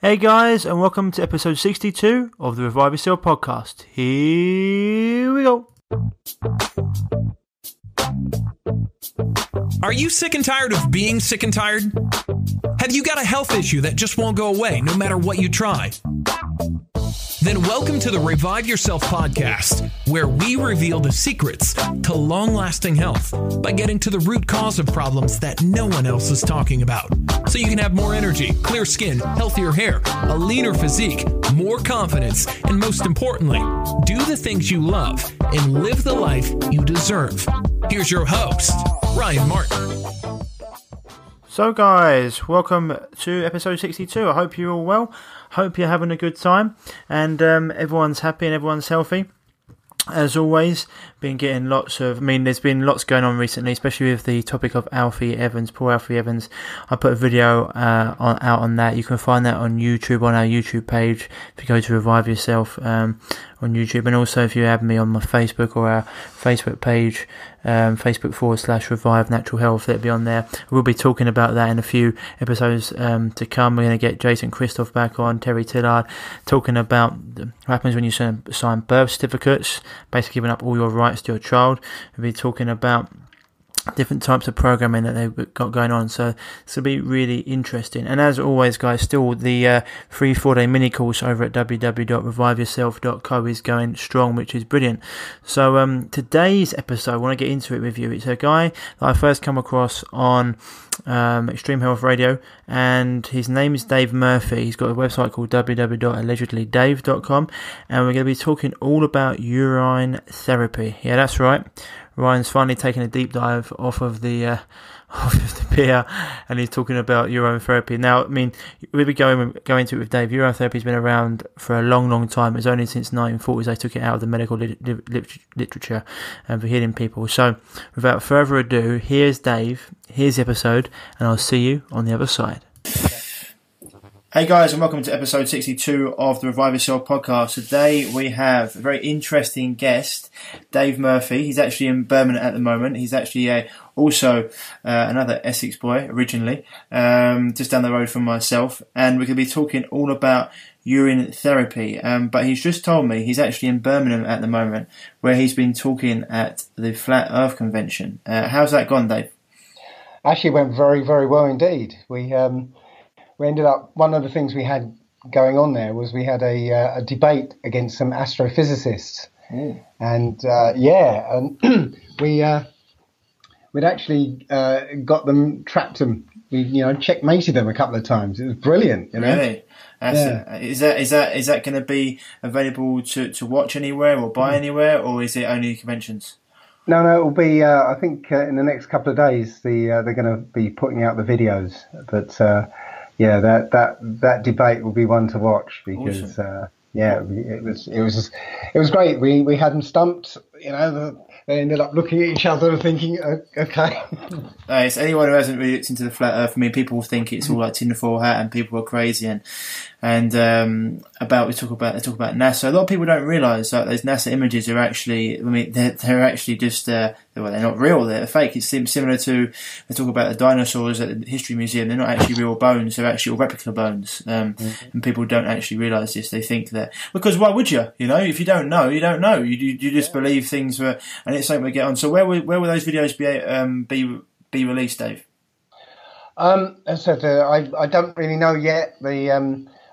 Hey guys, and welcome to episode 62 of the Revive Yourself podcast. Here we go. Are you sick and tired of being sick and tired? Have you got a health issue that just won't go away no matter what you try? Then welcome to the Revive Yourself podcast, where we reveal the secrets to long-lasting health by getting to the root cause of problems that no one else is talking about. So you can have more energy, clear skin, healthier hair, a leaner physique, more confidence, and most importantly, do the things you love and live the life you deserve. Here's your host, Ryan Martin. So guys, welcome to episode 62. I hope you're all well. Hope you're having a good time and everyone's happy and everyone's healthy. As always, there's been lots going on recently, especially with the topic of Alfie Evans, poor Alfie Evans. I put a video out on that. You can find that on YouTube, on our YouTube page, if you go to Revive Yourself on YouTube. And also if you add me on my Facebook or our Facebook page, Facebook.com/Revive Natural Health, that'll be on there. We'll be talking about that in a few episodes to come. We're going to get Jason Christoph back on, Terry Tillard, talking about what happens when you sign birth certificates, basically giving up all your rights to your child. We'll be talking about different types of programming that they've got going on, so this will be really interesting. And as always guys, still the free 4-day mini course over at www.reviveyourself.co is going strong, which is brilliant. So today's episode, I want to get into it with you. It's a guy that I first come across on Extreme Health Radio, and his name is Dave Murphy. He's got a website called www.allegedlydave.com, and we're going to be talking all about urine therapy. Yeah, that's right. Ryan's finally taken a deep dive off of the beer, and he's talking about urine therapy. Now, I mean, we'll be going into it with Dave. Urine therapy has been around for a long, long time. It's only since 1940s they took it out of the medical literature for healing people. So, without further ado, here's Dave, here's the episode, and I'll see you on the other side. Hey guys, and welcome to episode 62 of the Revive Yourself podcast. Today we have a very interesting guest, Dave Murphy. He's actually in Birmingham at the moment. He's actually also another Essex boy originally, just down the road from myself. And we're going to be talking all about urine therapy. But he's just told me he's actually in Birmingham at the moment, where he's been talking at the Flat Earth Convention. How's that gone, Dave? Actually, it went very, very well indeed. We ended up, one of the things we had going on there was we had a debate against some astrophysicists. Mm. And we'd actually trapped them. We checkmated them a couple of times. It was brilliant. Really? Is that going to be available to watch anywhere or buy anywhere, or is it only conventions? No, it will be. I think in the next couple of days, they're going to be putting out the videos. But that debate will be one to watch because awesome. It was great. We had them stumped. They ended up looking at each other and thinking, okay. It's anyone who hasn't really looked into the flat Earth. I mean, people think it's all like tinfoil hat and people are crazy and they talk about NASA. A lot of people don't realise that those NASA images are actually, they're actually just they're not real. They're fake. It's similar to, they talk about the dinosaurs at the History Museum. They're not actually real bones. They're actually all replica bones. And people don't actually realise this. They think that, because why would you? If you don't know, you don't know. You just believe things were, and it's something we get on. So where will those videos be released, Dave? As I said, I don't really know yet.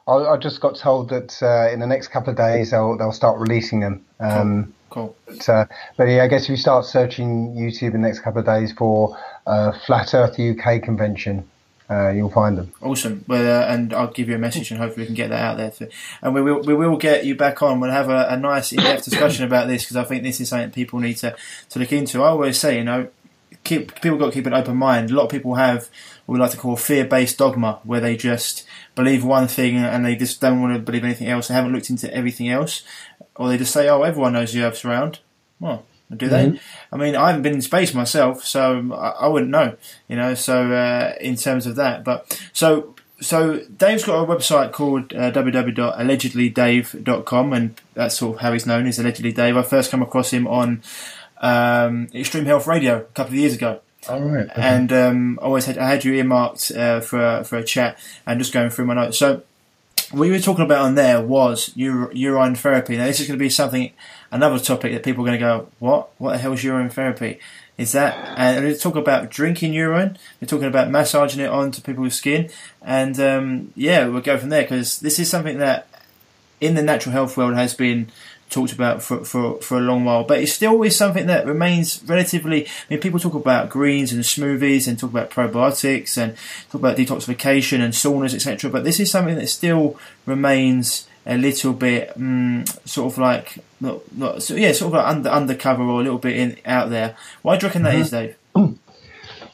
I just got told that in the next couple of days they'll start releasing them. Cool. But I guess if you start searching YouTube in the next couple of days for Flat Earth UK Convention, you'll find them. Awesome. Well, and I'll give you a message and hopefully we can get that out there. And we will get you back on. We'll have a nice in-depth discussion about this, because I think this is something people need to look into. I always say, people got to keep an open mind. A lot of people have what we like to call fear-based dogma, where they just believe one thing and they just don't want to believe anything else. They haven't looked into everything else, or they just say, "Oh, everyone knows the Earth's round." Well, do they? Mm-hmm. I mean, I haven't been in space myself, so I wouldn't know. So in terms of that, but so Dave's got a website called www.allegedlydave.com, and that's sort of how he's known, is Allegedly Dave. I first come across him on Extreme Health Radio a couple of years ago. All right. Okay. And I had you earmarked for a chat, and just going through my notes. So what you were talking about on there was urine therapy. Now, this is going to be another topic that people are going to go, what? What the hell is urine therapy? Is that, and we're talking about drinking urine, we're talking about massaging it onto people's skin, and we'll go from there, because this is something that in the natural health world has been talked about for a long while, but it still is something that remains relatively. I mean, people talk about greens and smoothies and talk about probiotics and talk about detoxification and saunas, etc. But this is something that still remains a little bit sort of like undercover, or a little bit out there. Why do you reckon that is, Dave?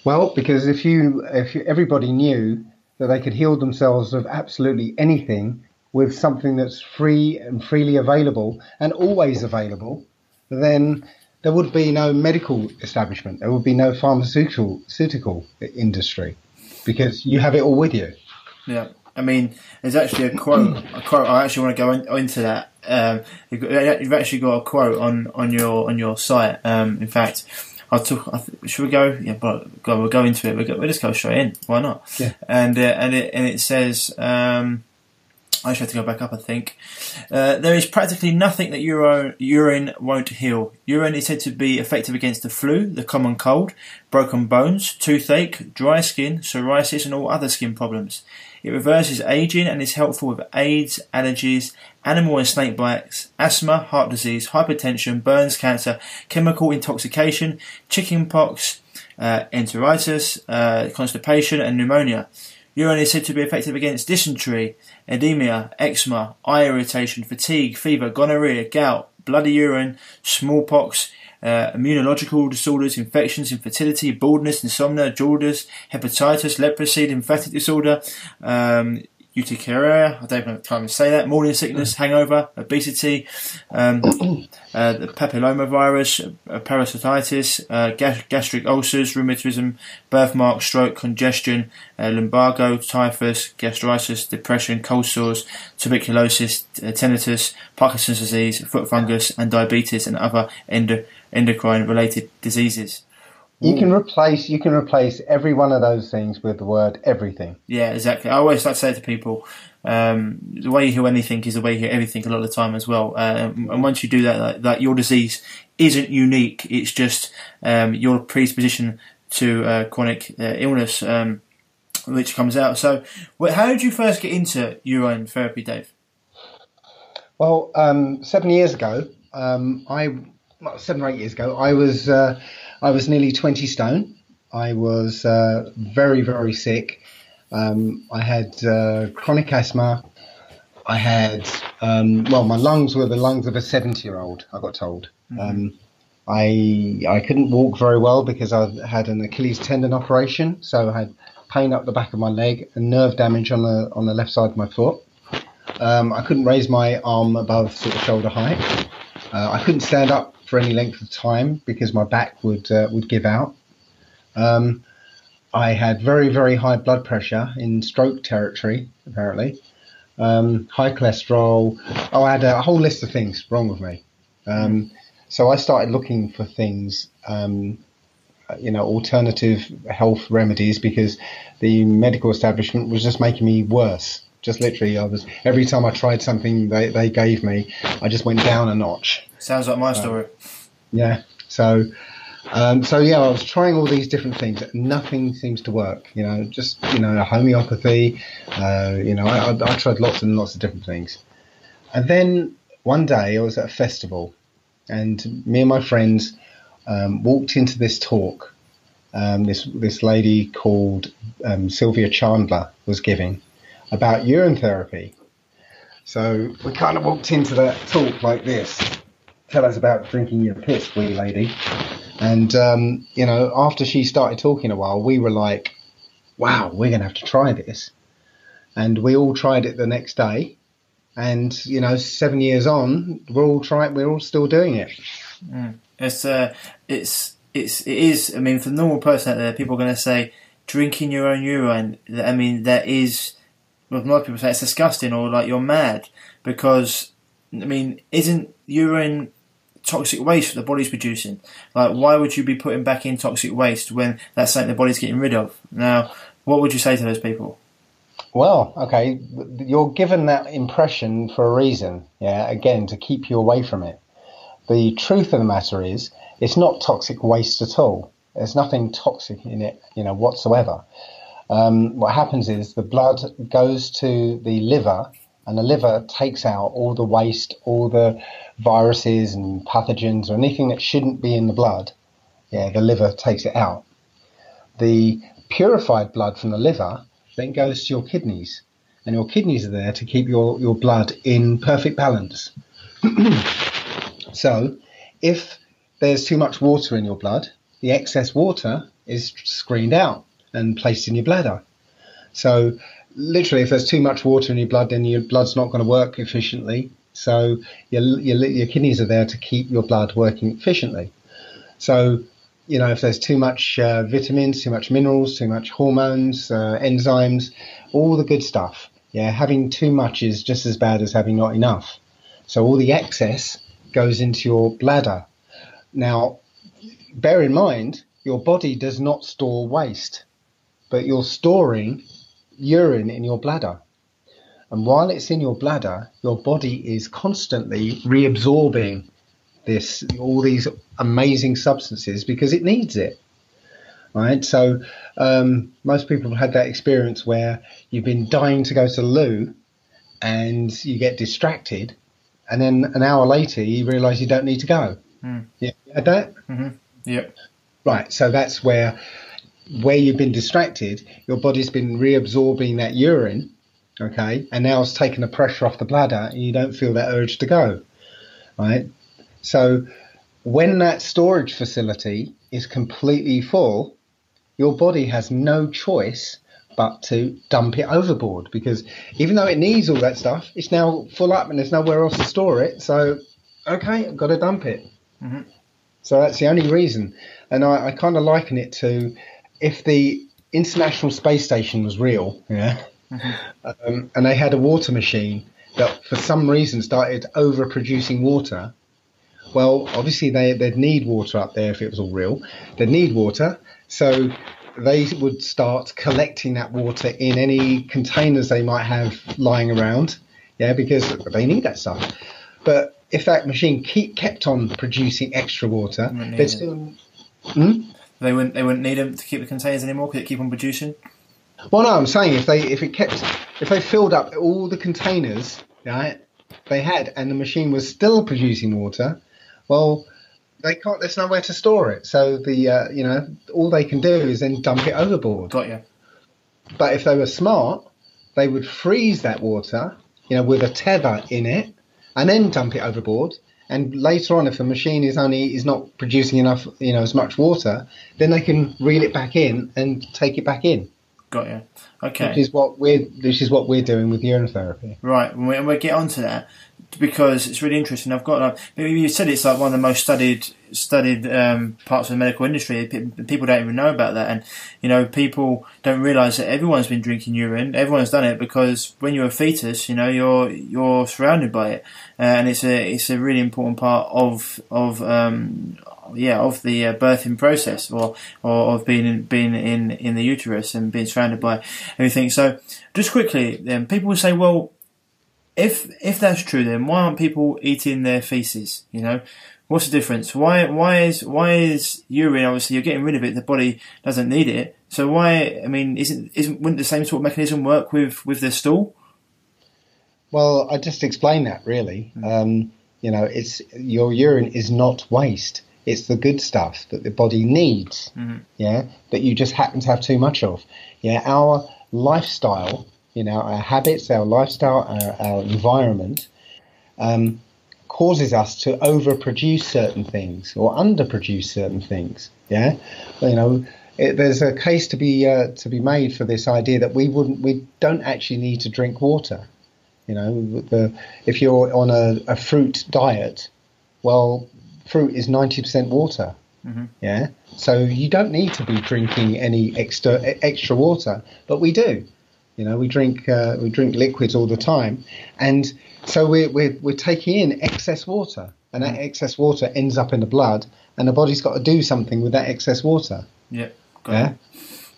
Well, because if everybody knew that they could heal themselves of absolutely anything with something that's free and freely available and always available, then there would be no medical establishment. There would be no pharmaceutical industry, because you have it all with you. Yeah. I mean, there's actually a quote. I actually want to go into that. You've actually got a quote on your site. In fact, should we go? Yeah, but we'll go into it. We'll just go straight in. Why not? Yeah. And it says. I should have to go back up, I think. There is practically nothing that urine won't heal. Urine is said to be effective against the flu, the common cold, broken bones, toothache, dry skin, psoriasis, and all other skin problems. It reverses aging and is helpful with AIDS, allergies, animal and snake bites, asthma, heart disease, hypertension, burns, cancer, chemical intoxication, chickenpox, enteritis, constipation, and pneumonia. Urine is said to be effective against dysentery, edema, eczema, eye irritation, fatigue, fever, gonorrhea, gout, bloody urine, smallpox, immunological disorders, infections, infertility, baldness, insomnia, jaundice, hepatitis, leprosy, lymphatic disorder, urticaria, I don't have time to say that, morning sickness, hangover, obesity, the papillomavirus, parasititis, gastric ulcers, rheumatism, birthmark, stroke, congestion, lumbago, typhus, gastritis, depression, cold sores, tuberculosis, tinnitus, Parkinson's disease, foot fungus, and diabetes, and other endocrine-related diseases. You can replace every one of those things with the word everything. Yeah, exactly. I always like to say to people, the way you heal anything is the way you heal everything a lot of the time as well. And once you do that, like your disease isn't unique. It's just your predisposition to chronic illness, which comes out. So, how did you first get into urine therapy, Dave? Well, 7 years ago, 7 or 8 years ago, I was nearly 20 stone. I was very, very sick. I had chronic asthma. I had, my lungs were the lungs of a 70-year-old, I got told. Mm-hmm. I couldn't walk very well because I had an Achilles tendon operation, so I had pain up the back of my leg and nerve damage on the left side of my foot. I couldn't raise my arm above sort of shoulder height. I couldn't stand up for any length of time because my back would give out. I had very, very high blood pressure in stroke territory, apparently. High cholesterol. I had a whole list of things wrong with me. So I started looking for things, alternative health remedies, because the medical establishment was just making me worse. Just literally, every time I tried something they gave me, I just went down a notch. Sounds like my story. Yeah. So I was trying all these different things. Nothing seems to work. Homeopathy. I tried lots and lots of different things. And then one day I was at a festival, and me and my friends walked into this talk. This lady called Sylvia Chandler was giving about urine therapy. So we kind of walked into that talk like this. Tell us about drinking your piss, wee lady. And, after she started talking a while, we were like, wow, we're going to have to try this. And we all tried it the next day. And, 7 years on, we're all still doing it. Mm. It is, I mean, for the normal person out there, people are going to say, drinking your own urine, I mean, that is, well, a lot of people say it's disgusting, or like you're mad, because, I mean, isn't urine toxic waste that the body's producing? Like, why would you be putting back in toxic waste when that's something the body's getting rid of? Now, what would you say to those people? Well, okay, you're given that impression for a reason, yeah, again, to keep you away from it. The truth of the matter is, it's not toxic waste at all. There's nothing toxic in it, whatsoever. What happens is the blood goes to the liver, and the liver takes out all the waste, all the viruses and pathogens or anything that shouldn't be in the blood. Yeah, the liver takes it out. The purified blood from the liver then goes to your kidneys, and your kidneys are there to keep your blood in perfect balance. So if there's too much water in your blood, the excess water is screened out and placed in your bladder. So literally, if there's too much water in your blood, then your blood's not going to work efficiently. So your kidneys are there to keep your blood working efficiently. So, if there's too much vitamins, too much minerals, too much hormones, enzymes, all the good stuff, having too much is just as bad as having not enough. So all the excess goes into your bladder. Now, bear in mind, your body does not store waste, but you're storing urine in your bladder. And while it's in your bladder, your body is constantly reabsorbing all these amazing substances because it needs it. Right? So most people have had that experience where you've been dying to go to the loo and you get distracted, and then an hour later you realise you don't need to go. Yeah, you had that? Mm-hmm. Yep. Right, so that's where you've been distracted, your body's been reabsorbing that urine, okay, and now it's taken the pressure off the bladder and you don't feel that urge to go, right? So when that storage facility is completely full, your body has no choice but to dump it overboard, because even though it needs all that stuff, it's now full up and there's nowhere else to store it. So, okay, I've got to dump it. Mm-hmm. So that's the only reason. And I kind of liken it to if the International Space Station was real, mm-hmm. And they had a water machine that for some reason started overproducing water. Well, obviously they'd need water up there if it was all real. They'd need water, so they would start collecting that water in any containers they might have lying around, because they need that stuff. But if that machine kept on producing extra water, they'd still... They wouldn't need them to keep the containers anymore because it keep on producing. Well, no, I'm saying if they filled up all the containers, right, they had, and the machine was still producing water, well, they can't. There's nowhere to store it, so all they can do is then dump it overboard. Got you. But if they were smart, they would freeze that water, with a tether in it, and then dump it overboard. And later on, if the machine is not producing enough, as much water, then they can reel it back in and take it back in. Got you. Okay. Which is what we're doing with urine therapy. Right, and we'll get onto that because it's really interesting. I've got you said it's like one of the most studied parts of the medical industry. People don't even know about that, and people don't realise that everyone's been drinking urine. Everyone's done it because when you're a fetus, you're surrounded by it, and it's a really important part of the birthing process or of being in the uterus and being surrounded by everything. So just quickly, then people will say, well, if that's true, then why aren't people eating their feces? What's the difference? Why is urine, obviously you're getting rid of it, the body doesn't need it. So why? I mean, wouldn't the same sort of mechanism work with the stool? Well, I just explained that really. It's your urine is not waste. It's the good stuff that the body needs, that you just happen to have too much of. Our lifestyle, our habits, our lifestyle, our environment causes us to overproduce certain things or underproduce certain things. There's a case to be made for this idea that we don't actually need to drink water. If you're on a fruit diet, well, fruit is 90% water. Mm-hmm. So you don't need to be drinking any extra water, but we do. We drink liquids all the time, and so we're taking in excess water, and that excess water ends up in the blood, and the body's got to do something with that excess water. Yeah.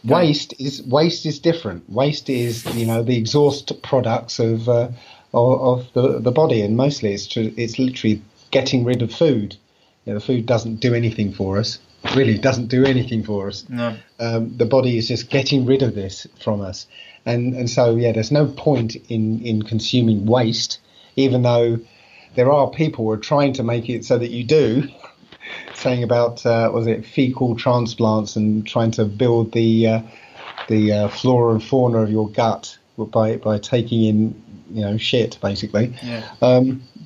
Waste is different. Waste is, the exhaust products of the body, and mostly it's literally getting rid of food. The food doesn't do anything for us. Really doesn't do anything for us. No. The body is just getting rid of this from us, and so there's no point in consuming waste, even though there are people who are trying to make it so that you do. Saying about fecal transplants and trying to build the flora and fauna of your gut by taking in shit basically. Yeah.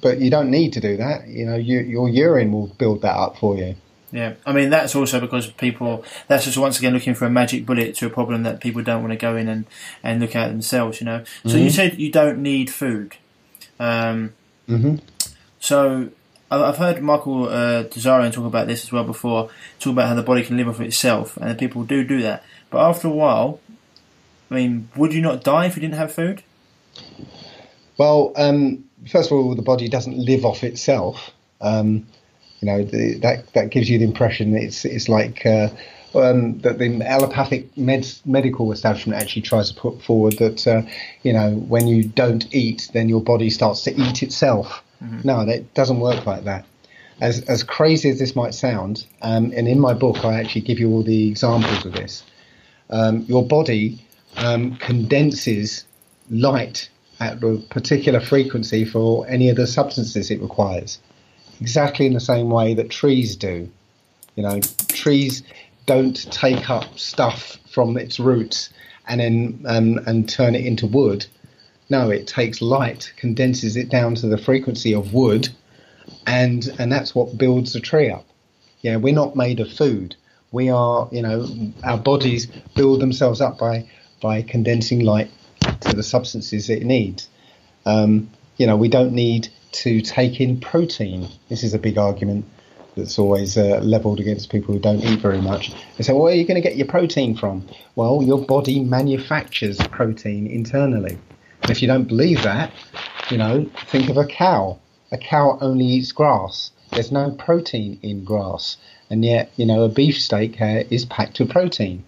But you don't need to do that. Your urine will build that up for you. Yeah, I mean that's also because that's just once again looking for a magic bullet to a problem that people don't want to go in and look at themselves. So you said you don't need food. So I've heard Michael Tazarian talk about this as well before, talk about how the body can live off itself, and people do that. But after a while, I mean, would you not die if you didn't have food? Well, first of all, the body doesn't live off itself. That gives you the impression that it's like that the allopathic medical establishment actually tries to put forward that when you don't eat, then your body starts to eat itself. No, that doesn't work like that. As crazy as this might sound, and in my book I actually give you all the examples of this. Your body condenses light at a particular frequency for any of the substances it requires, exactly in the same way that trees do. Trees don't take up stuff from its roots and then and turn it into wood. No, it takes light, condenses it down to the frequency of wood, and that's what builds the tree up. We're not made of food. We are, our bodies build themselves up by condensing light to the substances it needs. We don't need to take in protein. This is a big argument that's always levelled against people who don't eat very much. They say, well, where are you going to get your protein from? Well, your body manufactures protein internally. And if you don't believe that, think of a cow. A cow only eats grass. There's no protein in grass. And yet, a beefsteak is packed with protein.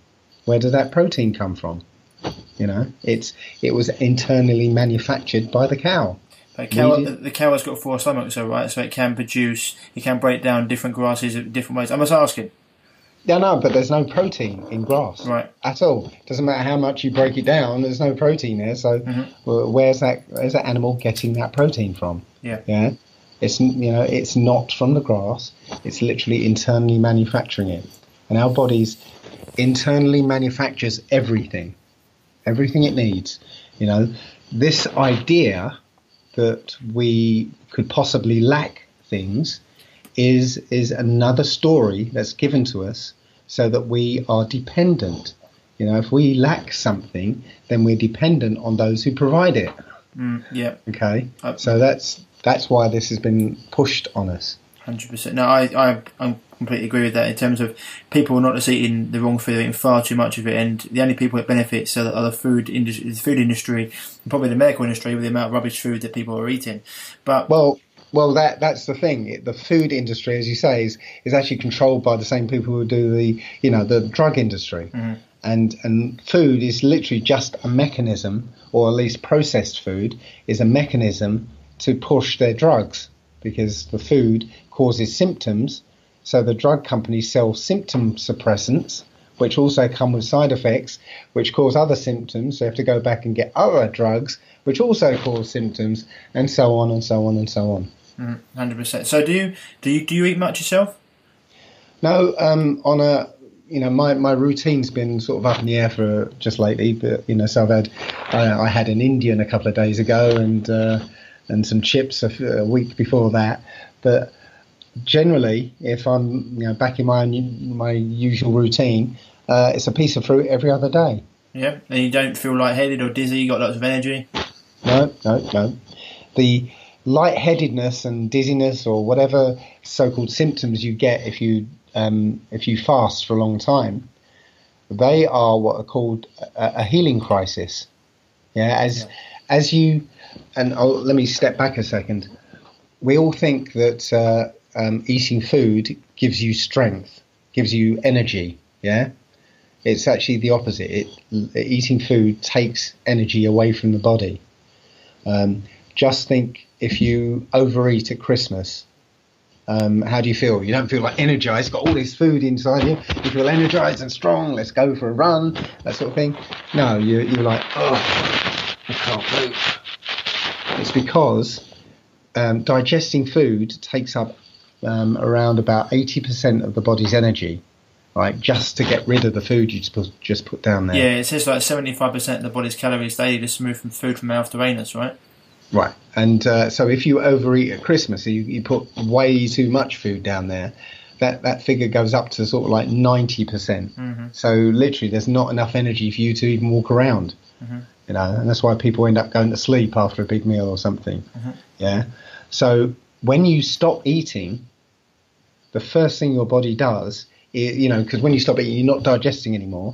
Where does that protein come from? It was internally manufactured by the cow. But the cow has got 4 stomachs, right? So it can break down different grasses in different ways. I must ask it. Yeah, no, but there's no protein in grass, right? At all. Doesn't matter how much you break it down. There's no protein there. So, where's that animal getting that protein from? Yeah. It's not from the grass. It's literally internally manufacturing it, and our bodies internally manufactures everything it needs. This idea that we could possibly lack things is another story that's given to us so that we are dependent. If we lack something, then we're dependent on those who provide it. Yeah. Okay. So that's why this has been pushed on us. 100%. No, I completely agree with that. In terms of people not just eating the wrong food, eating far too much of it, and the only people that benefit are the food industry, and probably the medical industry with the amount of rubbish food that people are eating. But Well, that's the thing. The food industry, as you say, is actually controlled by the same people who do the drug industry. And food is literally just a mechanism, or at least processed food is a mechanism to push their drugs, because the food causes symptoms. So the drug companies sell symptom suppressants, which also come with side effects, which cause other symptoms. So you have to go back and get other drugs, which also cause symptoms, and so on and so on and so on. 100%. So do you eat much yourself? No, my routine's been sort of up in the air for just lately, but so I had an Indian a couple of days ago and some chips a week before that. But generally, if I'm back in my usual routine, it's a piece of fruit every other day. Yeah, and you don't feel lightheaded or dizzy? You got lots of energy? No. The lightheadedness and dizziness, or whatever so-called symptoms you get if you fast for a long time, they are what are called a healing crisis. As you, and let me step back a second. We all think that eating food gives you strength, gives you energy. Yeah, It's actually the opposite. Eating food takes energy away from the body. Just think if you overeat at Christmas, how do you feel? You don't feel like energized, got all this food inside you. You feel energized and strong, let's go for a run, that sort of thing. No, you're like, oh, I can't move. It's because digesting food takes up around about 80% of the body's energy, right, just to get rid of the food you just put down there. Yeah, it says like 75% of the body's calories daily just move from food from mouth to anus, right? Right, and so if you overeat at Christmas, you put way too much food down there, that figure goes up to sort of like 90%. Mm-hmm. So literally, there's not enough energy for you to even walk around. Mm-hmm. You know, and that's why people end up going to sleep after a big meal or something. Mm-hmm. Yeah. So when you stop eating, the first thing your body does, because when you stop eating, you're not digesting anymore.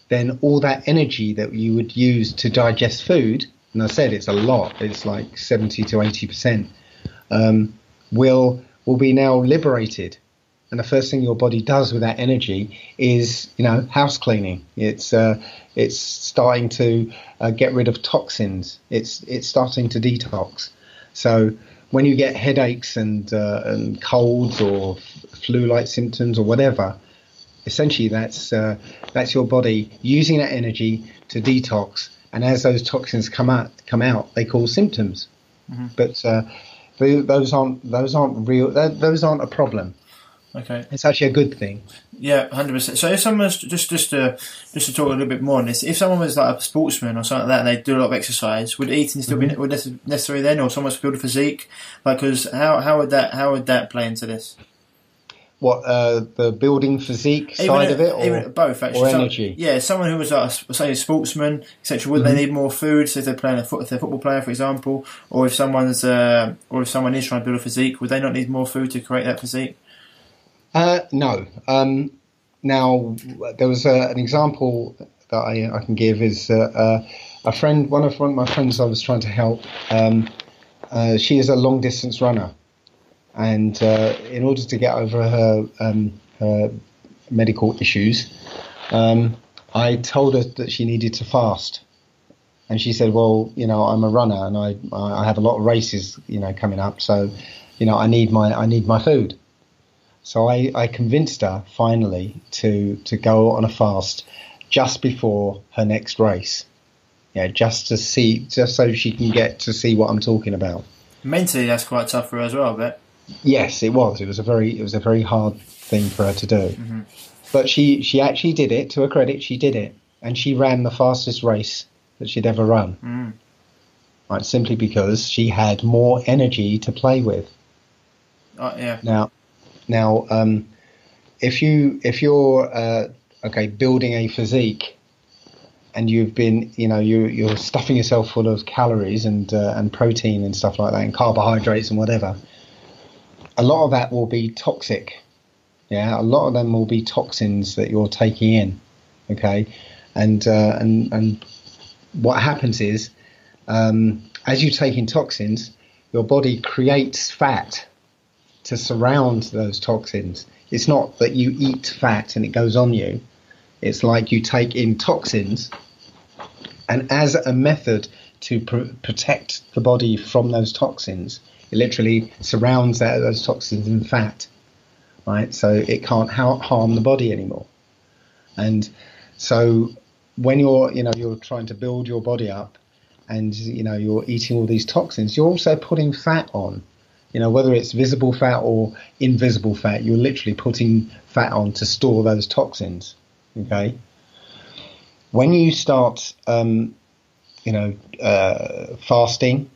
Then all that energy that you would use to digest food, and I said it's a lot, it's like 70 to 80%, will be now liberated. And the first thing your body does with that energy is, house cleaning. It's starting to get rid of toxins. It's starting to detox. So when you get headaches and colds or flu-like symptoms or whatever, essentially that's your body using that energy to detox. And as those toxins come out, they cause symptoms. Mm-hmm. But those aren't real. Those aren't a problem. Okay, it's actually a good thing. Yeah, 100%. So if someone's just to talk a little bit more on this, if someone was like a sportsman or something like that, and they do a lot of exercise, would eating still be necessary then, or someone's build a physique? Like, because how would that play into this? What the building physique side of it, or even both actually? Or energy? Someone who was like say a sportsman, etc. Would they need more food? So if they're playing if they're a football player, for example, or if someone is trying to build a physique, would they not need more food to create that physique? No. Now there was an example that I can give is a friend, one of my friends I was trying to help. She is a long distance runner. And in order to get over her medical issues, I told her that she needed to fast. And she said, well, I'm a runner and I have a lot of races, coming up. So, I need my food. So I convinced her finally to go on a fast just before her next race. Yeah, just so she can get to see what I'm talking about. Mentally, that's quite tough for her as well, I bet. Yes, it was. It was a very hard thing for her to do. Mm-hmm. But she actually did it. To her credit, she did it, and she ran the fastest race that she'd ever run. Mm. Right, simply because she had more energy to play with. Yeah. Now, if you're building a physique, and you've been, you're stuffing yourself full of calories and protein and stuff like that, and carbohydrates and whatever. A lot of that will be toxic. Yeah, a lot of them will be toxins that you're taking in. Okay, and what happens is, as you take in toxins, your body creates fat to surround those toxins. It's not that you eat fat and it goes on you. It's like you take in toxins, and as a method to protect the body from those toxins, it literally surrounds those toxins in fat, right? So it can't harm the body anymore. And so when you're trying to build your body up, and you're eating all these toxins, you're also putting fat on. Whether it's visible fat or invisible fat, you're literally putting fat on to store those toxins. Okay. When you start, fasting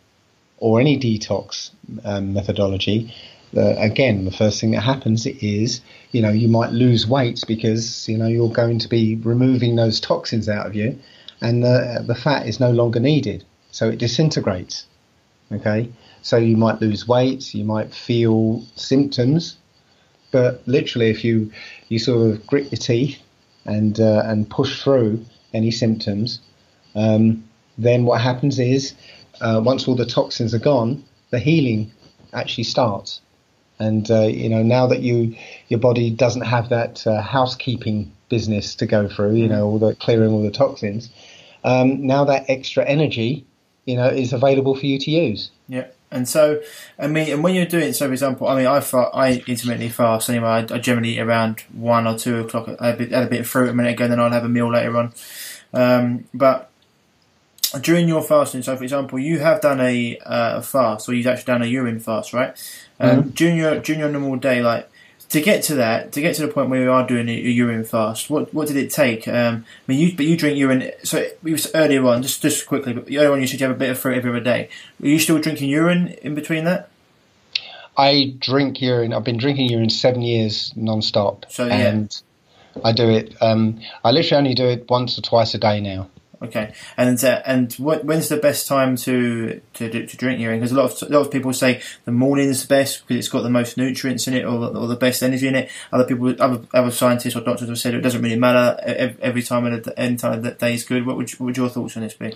or any detox methodology, again, the first thing that happens is, you might lose weight because, you're going to be removing those toxins out of you, and the fat is no longer needed. So it disintegrates. Okay. So you might lose weight, you might feel symptoms, but literally if you sort of grit your teeth and push through any symptoms, then what happens is, once all the toxins are gone, the healing actually starts. And now that your body doesn't have that housekeeping business to go through, all the clearing all the toxins, now that extra energy, is available for you to use. Yeah. And so, and when you're doing, so for example, I intermittently fast anyway. I generally eat around 1 or 2 o'clock. I had a bit of fruit a minute ago, then I'll have a meal later on. But during your fasting, so for example, you have done a fast, or you've actually done a urine fast, right? During your normal day, like to get to the point where you are doing a urine fast, what did it take? But you drink urine. So it was earlier on, just quickly. But earlier on, you said you have a bit of fruit every other day. Are you still drinking urine in between that? I drink urine. I've been drinking urine 7 years non-stop. So yeah. And I do it. I literally only do it once or twice a day now. Okay, and when's the best time to drink urine? Because a lot of people say the morning is the best because it's got the most nutrients in it, or the best energy in it. Other scientists or doctors have said it doesn't really matter. Every time any time of the day is good. What would your thoughts on this be?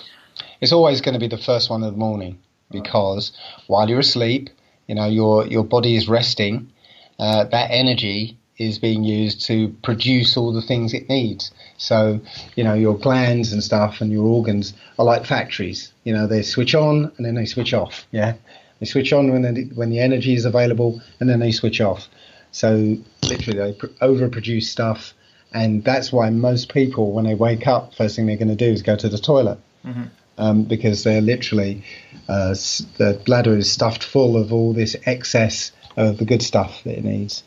It's always going to be the first one of the morning because while you're asleep, your body is resting. That energy is being used to produce all the things it needs. So, your glands and stuff and your organs are like factories. They switch on and then they switch off. Yeah, they switch on when the energy is available, and then they switch off. So literally they overproduce stuff, and that's why most people, when they wake up, first thing they're going to do is go to the toilet. Because they're literally the bladder is stuffed full of all this excess of the good stuff that it needs.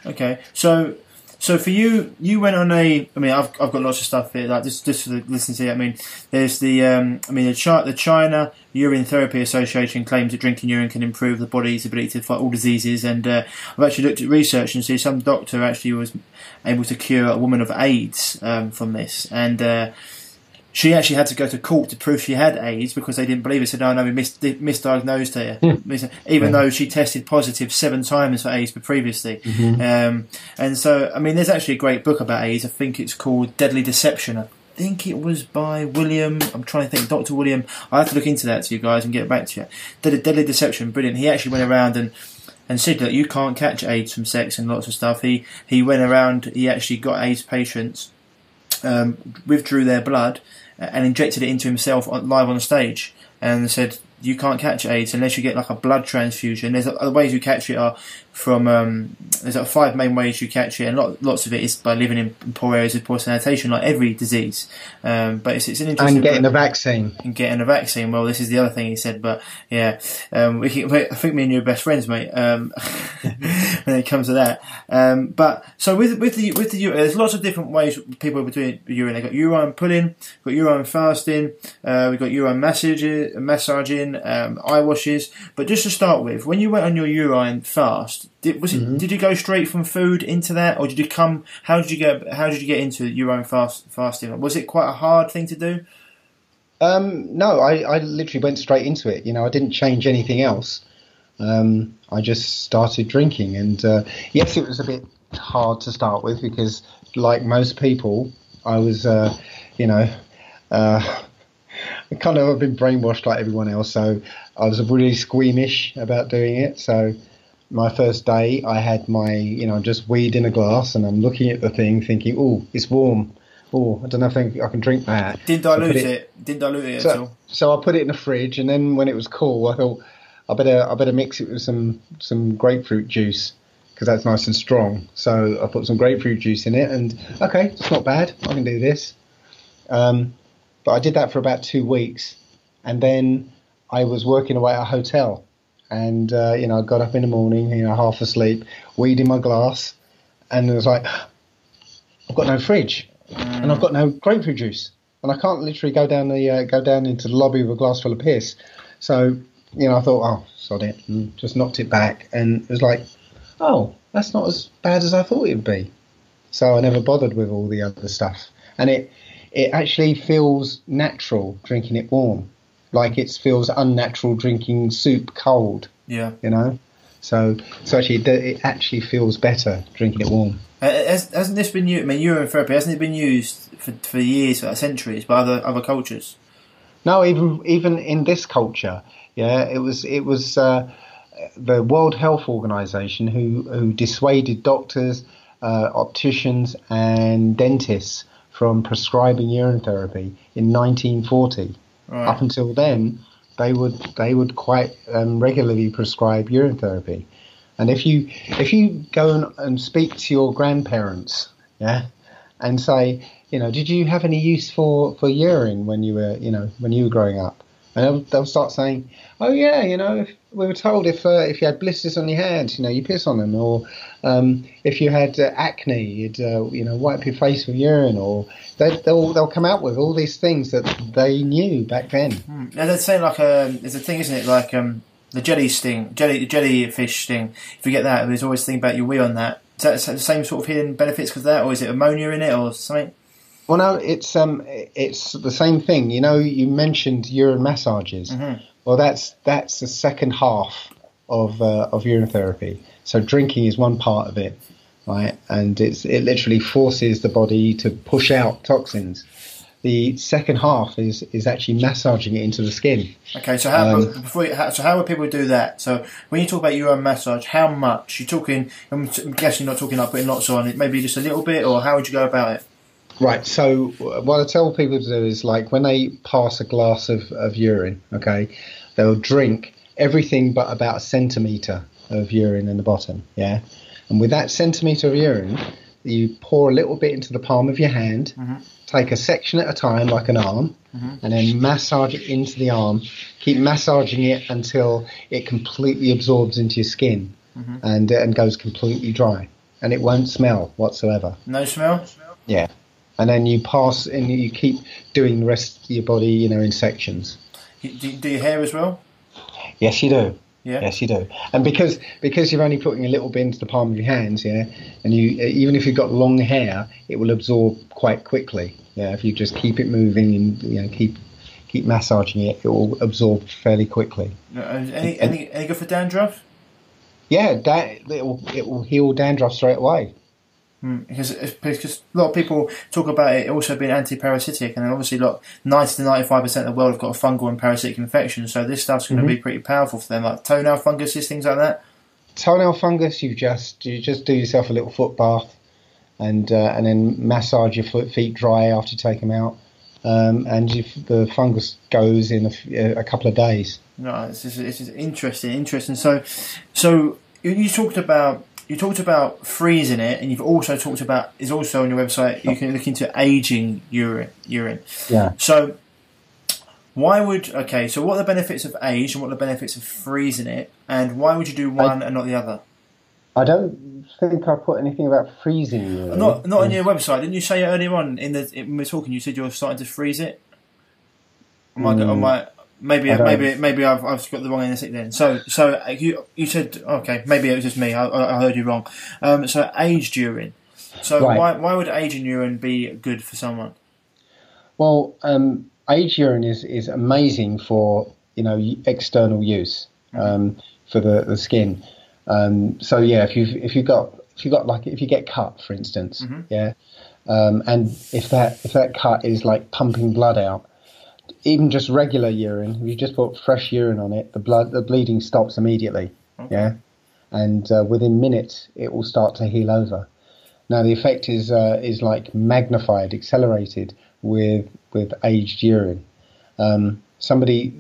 Okay, so for you went on I've got lots of stuff here, like just for the listeners here. There's the China Urine Therapy Association claims that drinking urine can improve the body's ability to fight all diseases, and I've actually looked at research and see some doctor actually was able to cure a woman of AIDS from this, and she actually had to go to court to prove she had AIDS because they didn't believe it. Said, "Oh no, we misdiagnosed her," even though she tested positive 7 times for AIDS previously. And so, there's actually a great book about AIDS. I think it's called Deadly Deception. I think it was by William. I'm trying to think, Dr. William. I have to look into that to you guys and get back to you. Deadly Deception, brilliant. He actually went around and said that you can't catch AIDS from sex and lots of stuff. He went around. He actually got AIDS patients, withdrew their blood, and injected it into himself live on stage, and said you can't catch AIDS unless you get like a blood transfusion. There's other ways you catch it are from there's like 5 main ways you catch it, and lots of it is by living in poor areas with poor sanitation, like every disease. But it's an interesting. And getting a vaccine. Well, this is the other thing he said. But yeah, I think me and you are best friends, mate. When it comes to that. But so with the urine, there's lots of different ways people are doing urine. They've got urine pulling, got urine fasting, we've got urine massaging, eye washes. But just to start with, when you went on your urine fast, did you go straight from food into that, or did you come? How did you get into urine fasting? Was it quite a hard thing to do? No, I literally went straight into it. I didn't change anything else. I just started drinking, and yes, it was a bit hard to start with because, like most people, I was, kind of I've been brainwashed like everyone else. So I was really squeamish about doing it. So my first day, I had my, just weed in a glass, and I'm looking at the thing, thinking, "Oh, it's warm. Oh, I don't know if I can drink that." Didn't dilute it at all. So I put it in the fridge, and then when it was cool, I thought I better mix it with some grapefruit juice because that's nice and strong. So I put some grapefruit juice in it, and okay, it's not bad. I can do this. But I did that for about 2 weeks, and then I was working away at a hotel, and I got up in the morning, half asleep, weed in my glass, and it was like, I've got no fridge, and I've got no grapefruit juice, and I can't literally go down into the lobby with a glass full of piss. So I thought, oh, sod it, and just knocked it back, and it was like, oh, that's not as bad as I thought it would be. So I never bothered with all the other stuff, and it actually feels natural drinking it warm. Like it feels unnatural drinking soup cold. Yeah. So actually, it actually feels better drinking it warm. Hasn't this been used? Urine therapy, hasn't it been used for years, for centuries, by other cultures? No, even in this culture, yeah, it was the World Health Organization who dissuaded doctors, opticians, and dentists from prescribing urine therapy in 1940. Right. Up until then, they would quite regularly prescribe urine therapy. And if you go and speak to your grandparents, yeah, and say, did you have any use for urine when you were growing up? And they'll start saying, oh yeah, if we were told if you had blisters on your hands, you piss on them, or if you had acne, you'd wipe your face with urine, or they'll come out with all these things that they knew back then. Now they'd say there's a thing, isn't it? Like the jellyfish sting. If you get that, there's always a thing about your wee on that. Is that the same sort of hidden benefits because of that, or is it ammonia in it, or something? Well, no, it's the same thing. You mentioned urine massages. Mm-hmm. Well, that's the second half of urine therapy. So drinking is one part of it, right? And it literally forces the body to push out toxins. The second half is actually massaging it into the skin. Okay, so how would people do that? So when you talk about urine massage, how much? You're talking? I'm guessing you're not talking about putting lots on it. Maybe just a little bit, or how would you go about it? Right, so what I tell people to do is, like, when they pass a glass of urine, okay, they'll drink everything but about a centimetre of urine in the bottom, yeah? And with that centimetre of urine, you pour a little bit into the palm of your hand, mm-hmm. take a section at a time, like an arm, mm-hmm. and then massage it into the arm. Keep massaging it until it completely absorbs into your skin, mm-hmm. and goes completely dry. And it won't smell whatsoever. No smell? Yeah. And then you pass and you keep doing the rest of your body, in sections. Do your hair as well? Yes, you do. Yeah. Yes, you do. And because you're only putting a little bit into the palm of your hands, yeah, and you even if you've got long hair, it will absorb quite quickly. Yeah, if you just keep it moving and keep massaging it, it will absorb fairly quickly. Any good for dandruff? Yeah, it will heal dandruff straight away. Because a lot of people talk about it also being anti-parasitic, and obviously 90 to 95% of the world have got a fungal and parasitic infection, so this stuff's going to be pretty powerful for them, like toenail funguses, things like that. Toenail fungus, you just do yourself a little foot bath, and then massage your feet dry after you take them out, and the fungus goes in a couple of days. No, this is interesting. So you talked about freezing it, and you've also talked about, is also on your website, you can look into aging urine. Yeah. So what are the benefits of age and what are the benefits of freezing it, and why would you do one and not the other? I don't think I put anything about freezing urine. Not on your website. Didn't you say earlier on when we were talking, you said you're starting to freeze it? Maybe I've got the wrong end of it then. So you said, okay, maybe it was just me. I heard you wrong. So aged urine. So right. why would aging urine be good for someone? Well, aged urine is amazing for external use for the skin. So yeah, if you get cut, for instance, mm-hmm. yeah, and if that cut is like pumping blood out. Even just regular urine, if you just put fresh urine on it, the bleeding stops immediately. Okay. Yeah, and within minutes it will start to heal over. Now the effect is magnified, accelerated with aged urine. Somebody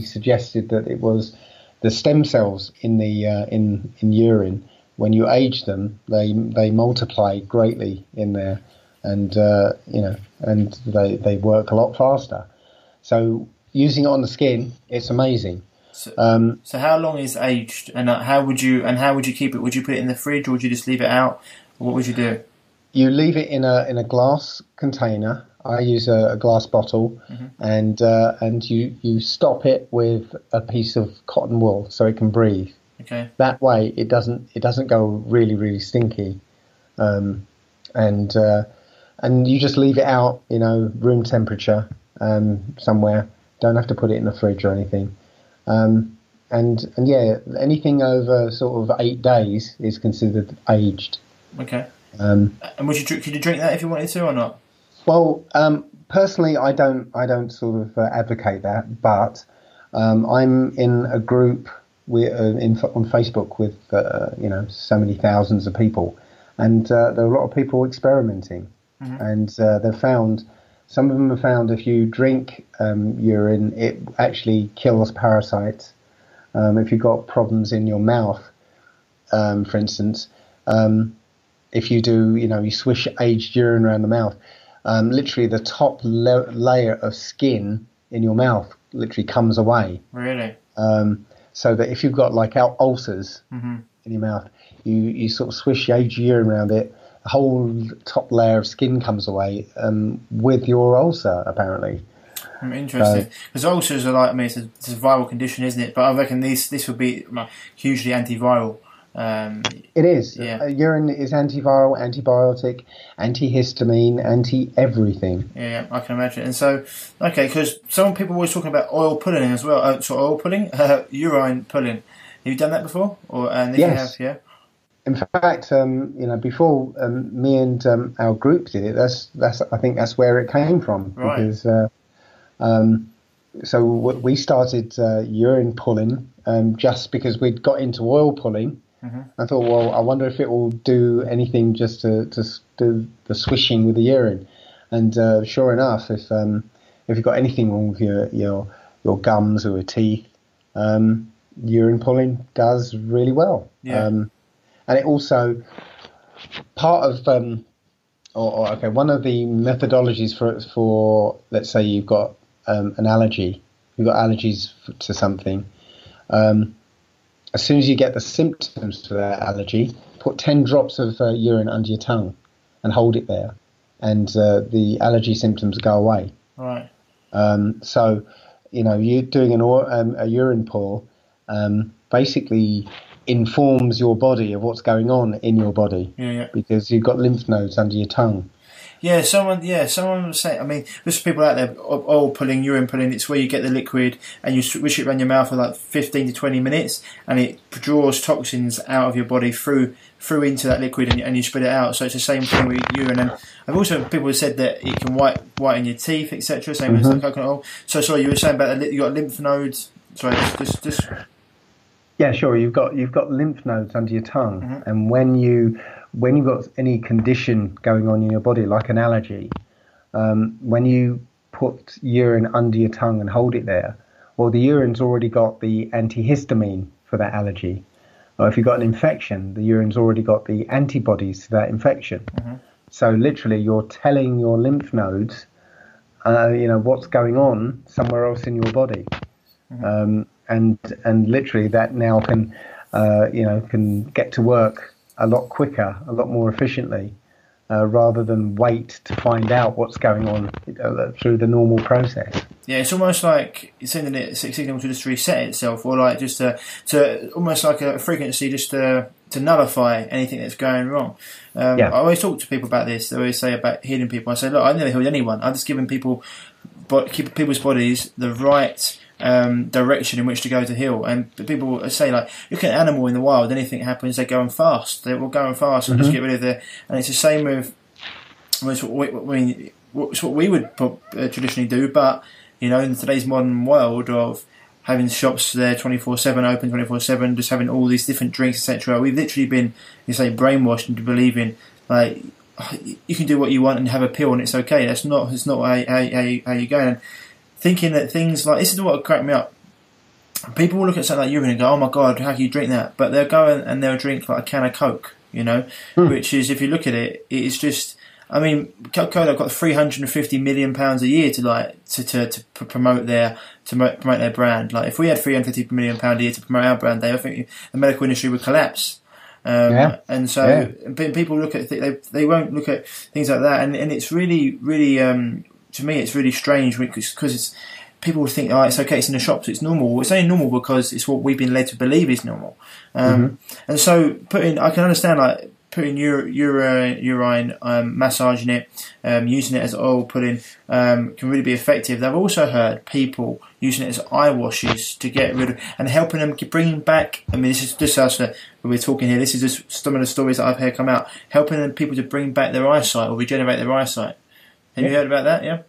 suggested that it was the stem cells in the in urine. When you age them, they multiply greatly in there, and and they work a lot faster. So using it on the skin, it's amazing. So how long is aged, and how would you keep it? Would you put it in the fridge, or would you just leave it out? Or what would you do? You leave it in a glass container. I use a glass bottle, mm-hmm. and you stop it with a piece of cotton wool so it can breathe. Okay. That way it doesn't go really, really stinky, and you just leave it out, room temperature. Somewhere, don't have to put it in the fridge or anything, and yeah, anything over sort of 8 days is considered aged. Okay. And could you drink that if you wanted to or not? Well, personally, I don't sort of advocate that, but I'm in a group on Facebook with so many thousands of people, and there are a lot of people experimenting, and they've found. Some of them have found if you drink urine, it actually kills parasites. If you've got problems in your mouth, for instance, if you do, you swish aged urine around the mouth, literally the top layer of skin in your mouth literally comes away. Really? So that if you've got like ulcers in your mouth, you sort of swish aged urine around it, the whole top layer of skin comes away with your ulcer, apparently. Interesting. Because ulcers are like, it's a viral condition, isn't it? But I reckon this would be hugely antiviral. It is. Yeah. Urine is antiviral, antibiotic, antihistamine, anti-everything. Yeah, I can imagine. And so, okay, because some people were talking about oil pulling as well. Oil pulling? Urine pulling. Have you done that before? And if yes. you have, yeah? In fact, before me and our group did it, I think that's where it came from. Right. Because so we started urine pulling just because we'd got into oil pulling. I thought, well, I wonder if it will do anything just to do the swishing with the urine. And sure enough, if you've got anything wrong with your gums or your teeth, urine pulling does really well. Yeah. And it also part of one of the methodologies for let's say you've got an allergy, you've got allergies to something. As soon as you get the symptoms to that allergy, put 10 drops of urine under your tongue and hold it there, and the allergy symptoms go away. Right. So, you're doing a urine pull, basically informs your body of what's going on in your body. Yeah. Because you've got lymph nodes under your tongue. Yeah, someone was saying, there's people out there, oil pulling, urine pulling, it's where you get the liquid and you swish it around your mouth for like 15 to 20 minutes and it draws toxins out of your body through into that liquid and you spit it out. So it's the same thing with urine. And I've also, people have said that it can whiten your teeth, etc. Same as like coconut oil. So sorry, you were saying about you got lymph nodes. Sorry, just. Yeah, sure. You've got lymph nodes under your tongue, and when you've got any condition going on in your body, like an allergy, when you put urine under your tongue and hold it there, well, the urine's already got the antihistamine for that allergy. Or if you've got an infection, the urine's already got the antibodies to that infection. So literally, you're telling your lymph nodes, what's going on somewhere else in your body. And literally that now can get to work a lot quicker, a lot more efficiently, rather than wait to find out what's going on through the normal process. Yeah, it's almost like sending it a signal to just reset itself, or like just to almost like a frequency just to nullify anything that's going wrong. I always talk to people about this. They always say about healing people. I say, look, I've never healed anyone. I've just given keep people's bodies the right direction in which to go to heal. And people say, like, look at an animal in the wild, anything happens, they're going fast. They will go fast and just get rid of it. And it's the same with it's what we would traditionally do, but in today's modern world of having shops there 24/7, open 24/7, just having all these different drinks, etc., we've literally been, brainwashed into believing like you can do what you want and have a pill and it's okay. It's not how you go. And thinking that things like this is what cracked me up. People will look at something like urine and go, "Oh my God, how can you drink that?" But they'll go and they'll drink like a can of Coke, which is, if you look at it, it's just. Coca-Cola got £350 million a year to promote their brand. Like, if we had £350 million a year to promote our brand, I think the medical industry would collapse. And so people look at they won't look at things like that, and it's really, really to me it's really strange because it's people think, oh, it's okay, it's in the shops, it's normal. It's only normal because it's what we've been led to believe is normal. And so I can understand like putting urine, massaging it, using it as oil pulling can really be effective. I've also heard people using it as eye washes to get rid of and helping them bring back. This is just us when we're talking here. This is just some of the stories that I've heard come out, helping people to bring back their eyesight or regenerate their eyesight. Have you heard about that? Yeah,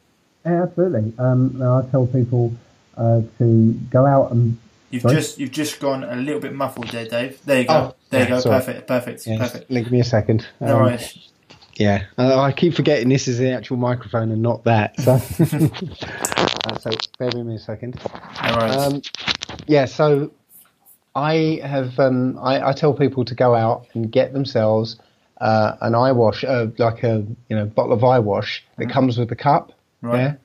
absolutely. I tell people to go out and You've just gone a little bit muffled there, Dave. There you go. There you go. Sorry. Perfect. Give me a second. No worries. Yeah, I keep forgetting this is the actual microphone and not that. So, so bear with me a second. No worries. So I have. I tell people to go out and get themselves an eye wash, like a bottle of eye wash that comes with the cup. Right. Yeah.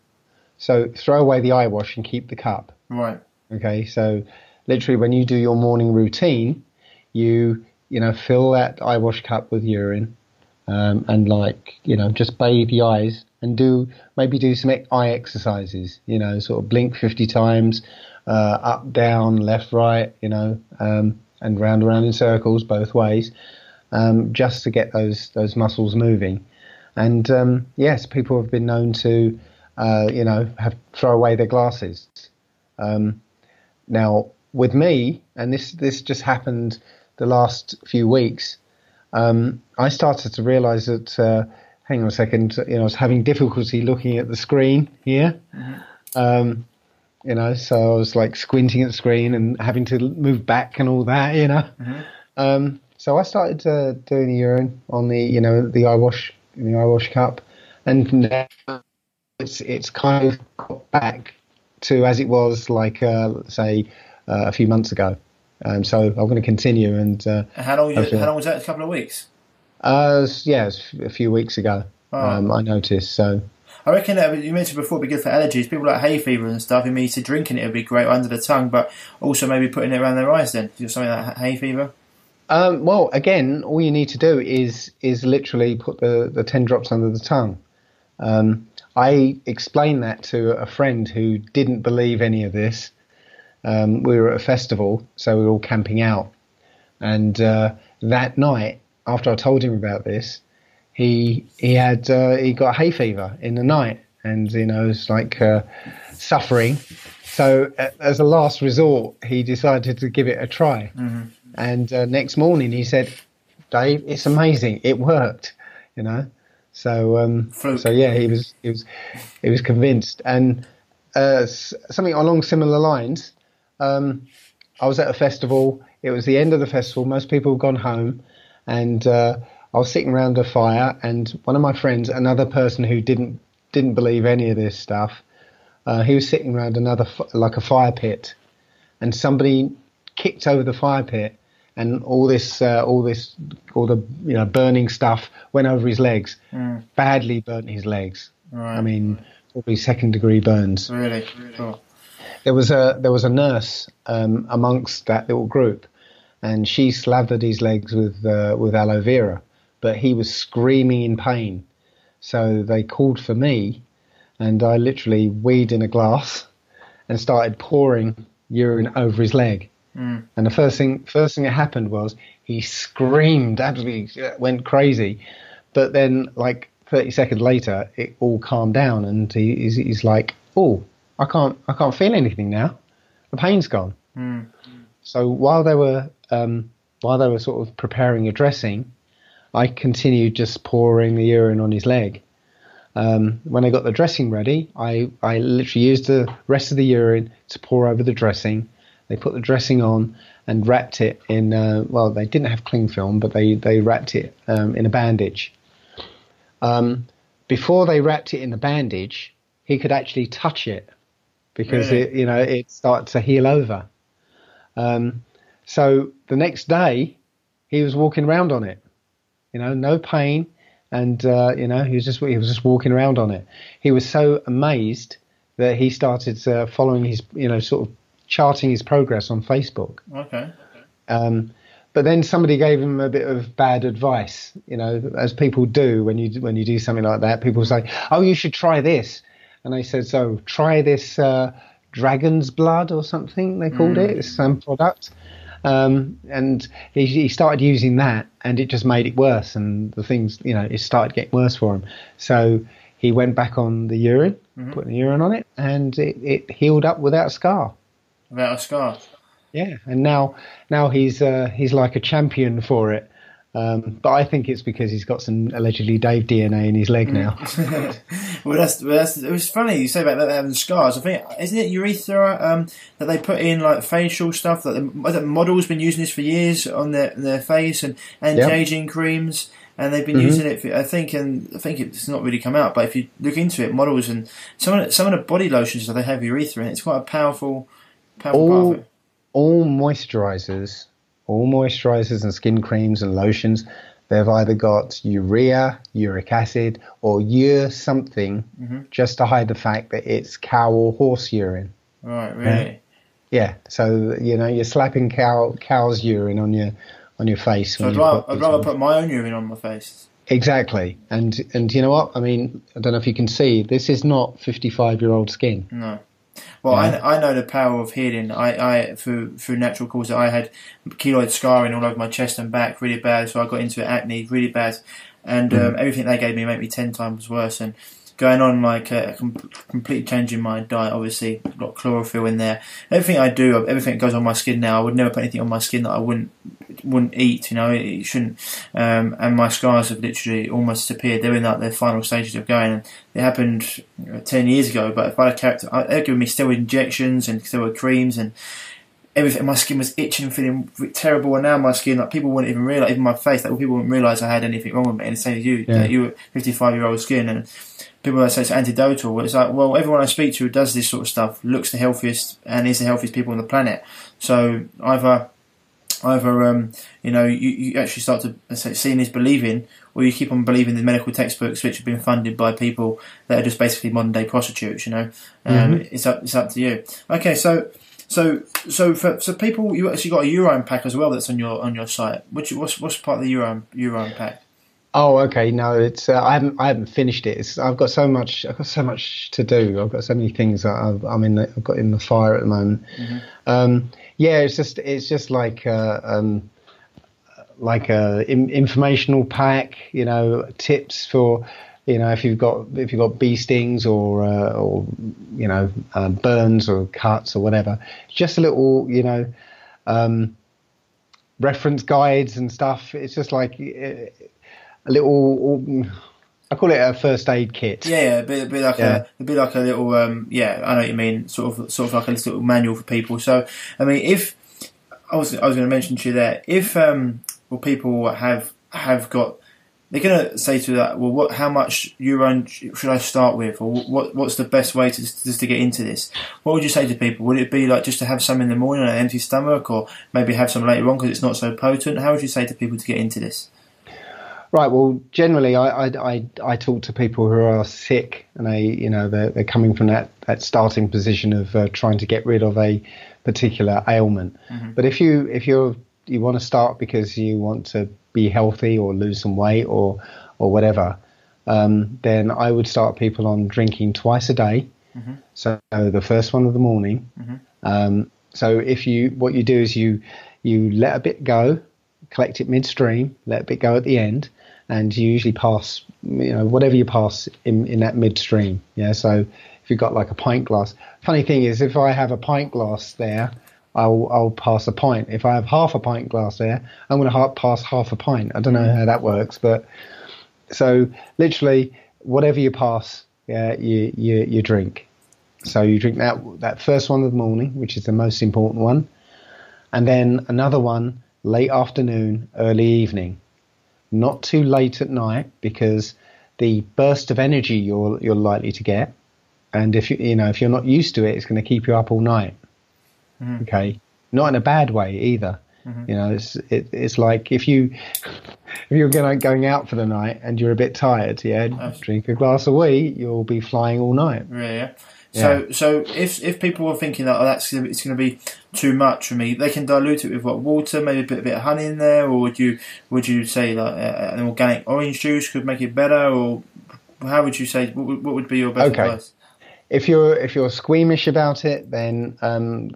So throw away the eye wash and keep the cup. Right. Okay. So literally, when you do your morning routine, you fill that eye wash cup with urine. And just bathe the eyes and do some eye exercises, sort of blink 50 times, up, down, left, right, and round in circles both ways, just to get those muscles moving. And yes, people have been known to, throw away their glasses. Now with me, and this just happened the last few weeks. I started to realise that, hang on a second, I was having difficulty looking at the screen here. Mm-hmm. So I was like squinting at the screen and having to move back and all that, Mm-hmm. So I started doing the urine on the eye wash, in the eye wash cup, and now it's kind of got back to as it was like, say, a few months ago. So I'm going to continue. And how long was that? A couple of weeks? It's a few weeks ago. I noticed. So I reckon that you mentioned before, it'd be good for allergies. People like hay fever and stuff. If you said drinking it would be great under the tongue, but also maybe putting it around their eyes. Then something like hay fever. Well, again, all you need to do is literally put the 10 drops under the tongue. I explained that to a friend who didn't believe any of this. We were at a festival, so we were all camping out. And that night, after I told him about this, he got hay fever in the night, and it was like suffering. So as a last resort, he decided to give it a try. Mm-hmm. And next morning, he said, "Dave, it's amazing. It worked." So yeah, he was convinced. And something along similar lines. I was at a festival. It was the end of the festival. Most people had gone home, and I was sitting around a fire. And one of my friends, another person who didn't believe any of this stuff, he was sitting around like a fire pit, and somebody kicked over the fire pit, and all the burning stuff went over his legs. Badly burnt his legs. Right. I mean, probably 2nd-degree burns. Really? Cool. There was a nurse amongst that little group, and she slathered his legs with aloe vera, but he was screaming in pain. So they called for me, and I literally weed in a glass and started pouring urine over his leg. And the first thing that happened was he screamed, absolutely went crazy. But then, like 30 seconds later, it all calmed down, and he's like, "Oh, I can't feel anything now. The pain's gone." So while they were sort of preparing a dressing, I continued just pouring the urine on his leg. When I got the dressing ready, I literally used the rest of the urine to pour over the dressing. They put the dressing on and wrapped it in, they didn't have cling film, but they wrapped it in a bandage. Before they wrapped it in the bandage, he could actually touch it because really? It started to heal over. So the next day, he was walking around on it, no pain. And, he was just walking around on it. He was so amazed that he started following his, sort of charting his progress on Facebook. Okay. But then somebody gave him a bit of bad advice, as people do when you do something like that. People say, "Oh, you should try this." And they said, "So try this dragon's blood or something," they called it. It's some product. And he started using that, and it just made it worse. And the things, it started getting worse for him. So he went back on the urine, put the urine on it, and it healed up without a scar. Without a scar. Yeah, and now he's like a champion for it. But I think it's because he's got some allegedly Dave DNA in his leg now. Well, it was funny you say about that having scars. I think, isn't it urethra that they put in like facial stuff that the models been using this for years on their face and anti-aging creams, and they've been using it. I think it's not really come out, but if you look into it, models and some of the body lotions that they have urethra in, it's quite a powerful part of it. All moisturizers and skin creams and lotions, they've either got urea, uric acid, or something, just to hide the fact that it's cow or horse urine. Right, really? Yeah. So you're slapping cow's urine on your face. So I'd rather put my own urine on my face. Exactly. And you know what? I mean, I don't know if you can see, this is not 55-year-old skin. No. Well, I know the power of healing. I through natural causes, I had keloid scarring all over my chest and back really bad, so I got into acne really bad, and everything they gave me made me 10 times worse. And going on like a completely changing my diet, obviously a lot of chlorophyll in there. Everything I do, everything that goes on my skin now, I would never put anything on my skin that I wouldn't eat. It shouldn't. And my scars have literally almost disappeared. They're in like their final stages of going, and it happened 10 years ago. But if I had kept, they're giving me steroid injections and steroid creams and everything. My skin was itching, feeling terrible, and now my skin, like people wouldn't even realise, even my face, like people wouldn't realise I had anything wrong with me. And the same as you, that you were 55-year-old skin, and people that say it's antidotal. It's like, well, everyone I speak to who does this sort of stuff looks the healthiest and is the healthiest people on the planet. So either you actually start to say seeing is believing, or you keep on believing the medical textbooks which have been funded by people that are just basically modern day prostitutes. It's up to you. Okay, so for people, you actually got a urine pack as well that's on your site. What's part of the urine pack? Oh, okay. No, it's I haven't finished it. I've got so much to do. I've got so many things that I've got in the fire at the moment. It's just like a informational pack. Tips for if you've got bee stings or burns or cuts or whatever. Just a little reference guides and stuff. It's just like a little, I call it a first aid kit. Yeah, a bit like a little, I know what you mean, sort of like a little manual for people. So, I mean, if I was going to mention to you there, if people have got, they're going to say to that, well, how much urine should I start with, or what's the best way to get into this? What would you say to people? Would it be like just to have some in the morning on an empty stomach, or maybe have some later on because it's not so potent? How would you say to people to get into this? Right. Well, generally, I talk to people who are sick, and they're coming from that starting position of trying to get rid of a particular ailment. But if you want to start because you want to be healthy or lose some weight or whatever, then I would start people on drinking twice a day. So the first one of the morning. So what you do is you let a bit go, collect it midstream, let a bit go at the end, and you usually pass, whatever you pass in that midstream. Yeah. So if you've got like a pint glass, funny thing is, if I have a pint glass there, I'll pass a pint. If I have half a pint glass there, I'm going to pass half a pint. I don't know how that works, but so literally whatever you pass, you drink. So you drink that first one of the morning, which is the most important one, and then another one late afternoon, early evening. Not too late at night, because the burst of energy you're likely to get, and if you're not used to it, it's going to keep you up all night. Okay, not in a bad way either. It's like if you're going out for the night and you're a bit tired, drink a glass of wee, you'll be flying all night. Yeah. So if people are thinking that it's going to be too much for me, they can dilute it with water, maybe a bit of honey in there, or would you say like an organic orange juice could make it better, or how would you say what would be your best advice? If you're squeamish about it, then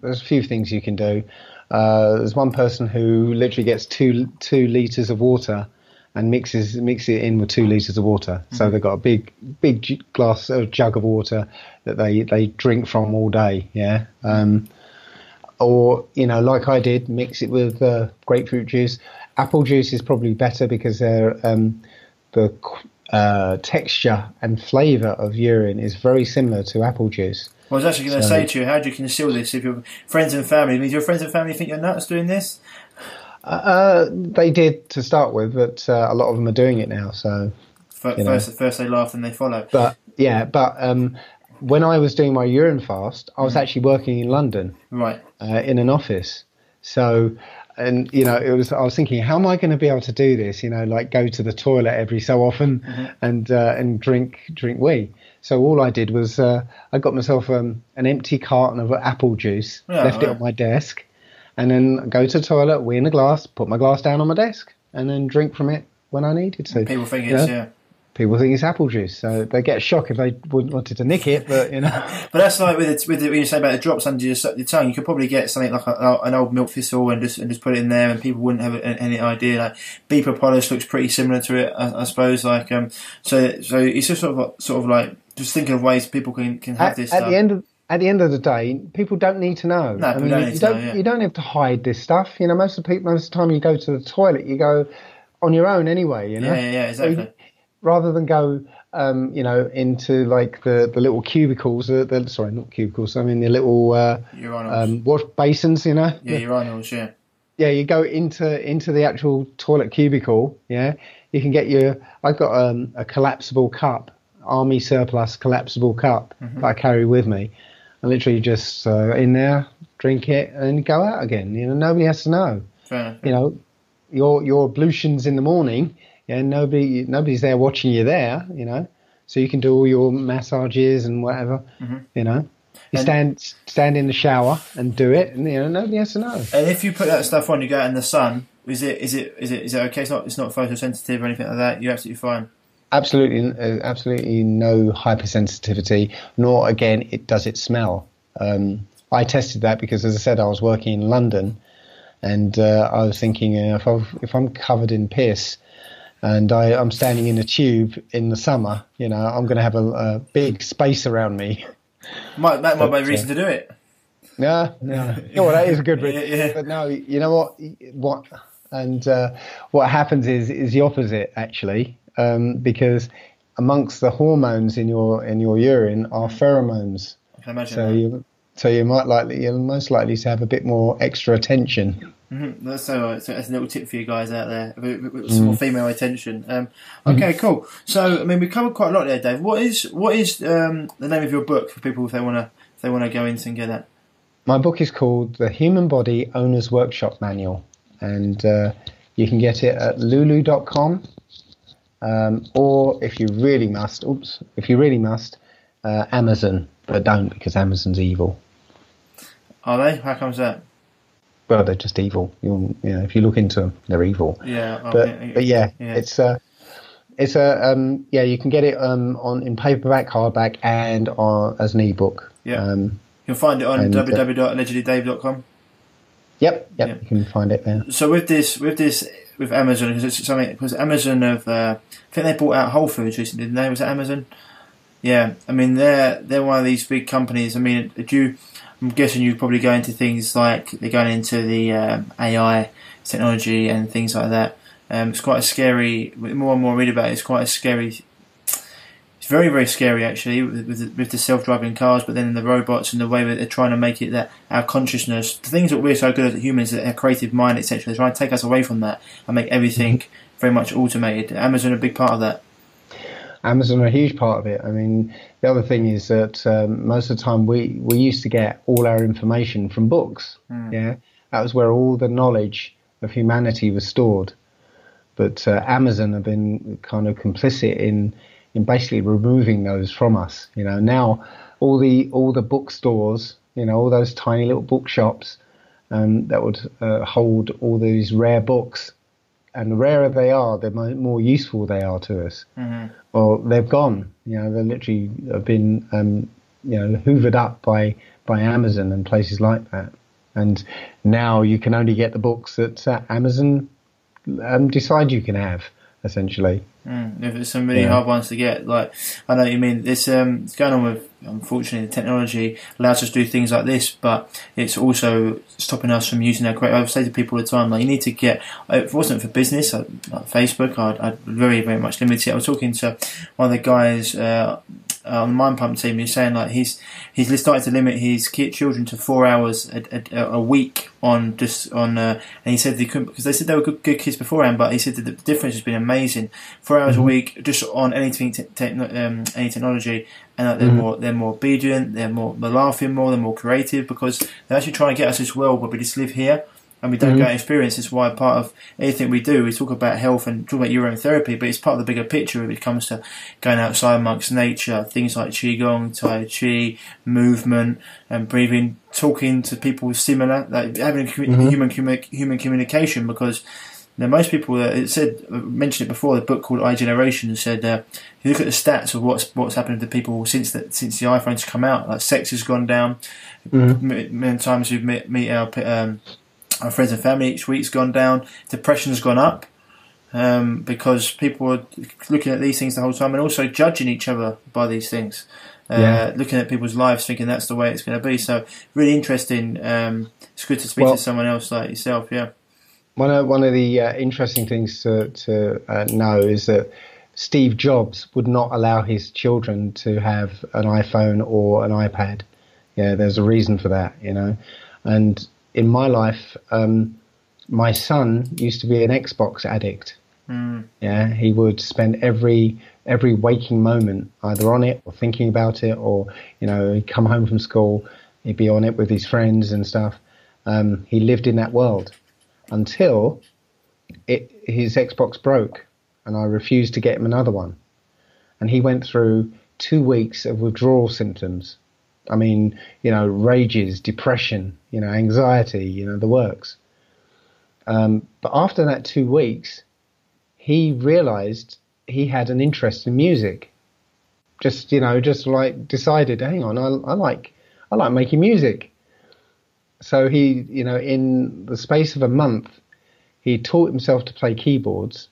there's a few things you can do. There's one person who literally gets 2 litres of water and mix it in with 2 litres of water. So they've got a big glass or jug of water that they drink from all day. Yeah. or, like I did, mix it with grapefruit juice. Apple juice is probably better because the texture and flavour of urine is very similar to apple juice. I was actually going to say to you, how do you conceal this if your friends and family? Do your friends and family think you're nuts doing this? They did to start with, but a lot of them are doing it now. So first they laugh and they follow. But when I was doing my urine fast, I was actually working in London, right, in an office. So, and I was thinking, how am I going to be able to do this? Like go to the toilet every so often, and drink wee. So all I did was I got myself an empty carton of apple juice, left it on my desk, and then go to the toilet, wee in a glass, put my glass down on my desk, and then drink from it when I needed to. People think People think it's apple juice, so they get a shock if they wanted to nick it. But But that's like with when you say about the drops under your tongue, you could probably get something like an old milk thistle and just put it in there, and people wouldn't have any idea. Like bee propolis looks pretty similar to it, I suppose. Like so it's just sort of like just thinking of ways people can have this stuff. At the end of the day, people don't need to know. No, you don't have to hide this stuff. Most of the time you go to the toilet, you go on your own anyway. Yeah, exactly. So rather than go, into like the little cubicles, sorry, not cubicles. I mean the little wash basins. Yeah, urinals. Yeah. Yeah, you go into the actual toilet cubicle. Yeah, you can get I've got a collapsible cup, army surplus collapsible cup that I carry with me. I literally just in there, drink it, and go out again. Nobody has to know. Fair enough. Your ablutions in the morning. Yeah, nobody's there watching you there. So you can do all your massages and whatever. You stand in the shower and do it, and nobody has to know. And if you put that stuff on, you go out in the sun. Is it okay? It's not photosensitive or anything like that. You're absolutely fine. Absolutely no hypersensitivity, nor again does it smell. I tested that because, as I said, I was working in London, and I was thinking if I'm covered in piss and I'm standing in a tube in the summer, I'm going to have a big space around me. That might be a reason to do it. No. Well, that is a good reason. Yeah. But no, you know what? What happens is the opposite actually. Because amongst the hormones in your urine are pheromones. I can imagine. So you're most likely to have a bit more extra attention. That's so that's a little tip for you guys out there. Some more female attention. Okay, cool. So I mean, we covered quite a lot there, Dave. What is the name of your book for people if they want to go in and get that? My book is called The Human Body Owner's Workshop Manual, and you can get it at lulu.com. Or if you really must, Amazon, but don't, because Amazon's evil. Are they? How comes that? Well, they're just evil. If you look into them, they're evil. Yeah. But yeah, it's you can get it in paperback, hardback, and as an ebook. Yeah. You'll find it on www.allegedlydave.com. Yep, you can find it there. So with Amazon, because Amazon I think they bought out Whole Foods recently, didn't they? Was it Amazon? Yeah, I mean they're one of these big companies. I mean, I'm guessing you probably go into things like they're going into the AI technology and things like that. It's quite a scary. The more and more I read about it, it's quite a scary. It's very, very scary actually with the self-driving cars, but then the robots and the way that they're trying to make it that our consciousness, the things that we're so good at humans, that our creative mind, etc., they're trying to take us away from that and make everything very much automated. Amazon a big part of that. Amazon are a huge part of it. I mean, the other thing is that most of the time we used to get all our information from books. Yeah, that was where all the knowledge of humanity was stored. But Amazon have been kind of complicit in basically removing those from us. Now all the bookstores, all those tiny little bookshops that would hold all these rare books, and the rarer they are, the more useful they are to us. Well, they've gone. They literally have been hoovered up by Amazon and places like that. And now you can only get the books that Amazon decide you can have. essentially. If it's some really hard ones to get, like I know what you mean. It's going on with, unfortunately, the technology allows us to do things like this, but it's also stopping us from using our great. I say to people all the time, like, you need to get. If it wasn't for business, like Facebook, I'd very, very much limit it. I was talking to one of the guys on the Mind Pump team. He's saying like he's started to limit his children to 4 hours a week on and he said they couldn't, because they said they were good kids beforehand, but he said that the difference has been amazing. 4 hours a week just on anything any technology, and they're more obedient, they're laughing more, they're more creative, because they're actually trying to get us this world where we just live here and we don't get experience. It's why part of anything we do, we talk about health and talk about urine therapy, but it's part of the bigger picture when it comes to going outside amongst nature, things like qigong, tai chi, movement and breathing, talking to people similar, like having human communication, because most people, mentioned it before, the book called iGeneration said, if you look at the stats of what's happened to people since the iPhone's come out, like sex has gone down, many times we meet our friends and family each week's gone down, depression's gone up, because people are looking at these things the whole time and also judging each other by these things, looking at people's lives thinking that's the way it's going to be. So really interesting. It's good to speak to someone else like yourself. One of the interesting things to know is that Steve Jobs would not allow his children to have an iPhone or an iPad. Yeah, there's a reason for that, And in my life, my son used to be an Xbox addict. Yeah, he would spend every waking moment either on it or thinking about it, or he'd come home from school, he'd be on it with his friends and stuff. He lived in that world until his Xbox broke, and I refused to get him another one. And he went through 2 weeks of withdrawal symptoms. I mean, rages, depression, anxiety, the works. But after that 2 weeks, he realized he had an interest in music. Just like decided, hang on, I like making music. So he, in the space of a month, he taught himself to play keyboards.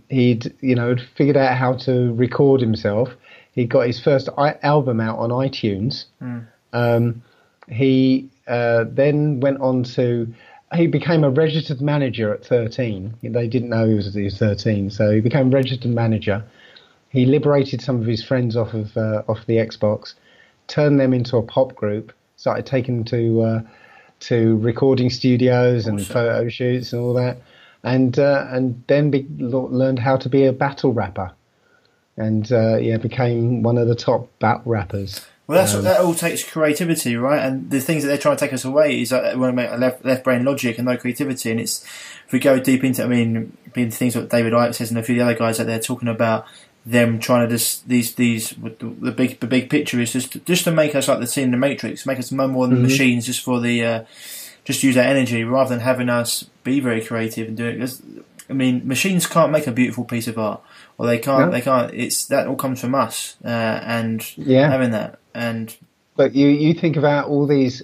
He'd figured out how to record himself. He got his first album out on iTunes. He then went on he became a registered manager at 13. They didn't know he was 13, so he became a registered manager. He liberated some of his friends off the Xbox, turned them into a pop group, started taking them to recording studios and photo shoots and all that, and then learned how to be a battle rapper. And became one of the top battle rappers. Well, that all takes creativity, right? And the things that they're trying to take us away is that we want to make a left brain logic and no creativity. And it's, if we go deep into, being things like David Icke says and a few of the other guys out there talking about them trying to just the big picture is just to make us like the scene in the Matrix, make us no more than machines, just for the just use that energy rather than having us be very creative and do it. Machines can't make a beautiful piece of art, or they can't. No. They can't. It's that all comes from us, and having that. But you think about all these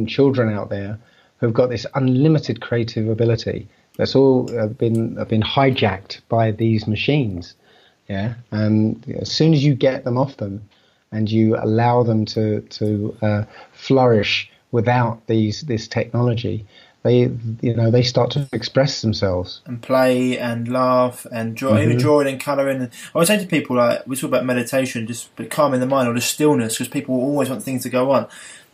children out there who've got this unlimited creative ability. That's all been hijacked by these machines. Yeah, and as soon as you get them off them, and you allow them to flourish without this technology, they start to express themselves and play and laugh and draw, even drawing and colouring. I always say to people, like, we talk about meditation, just calming the mind or just stillness, because people always want things to go on.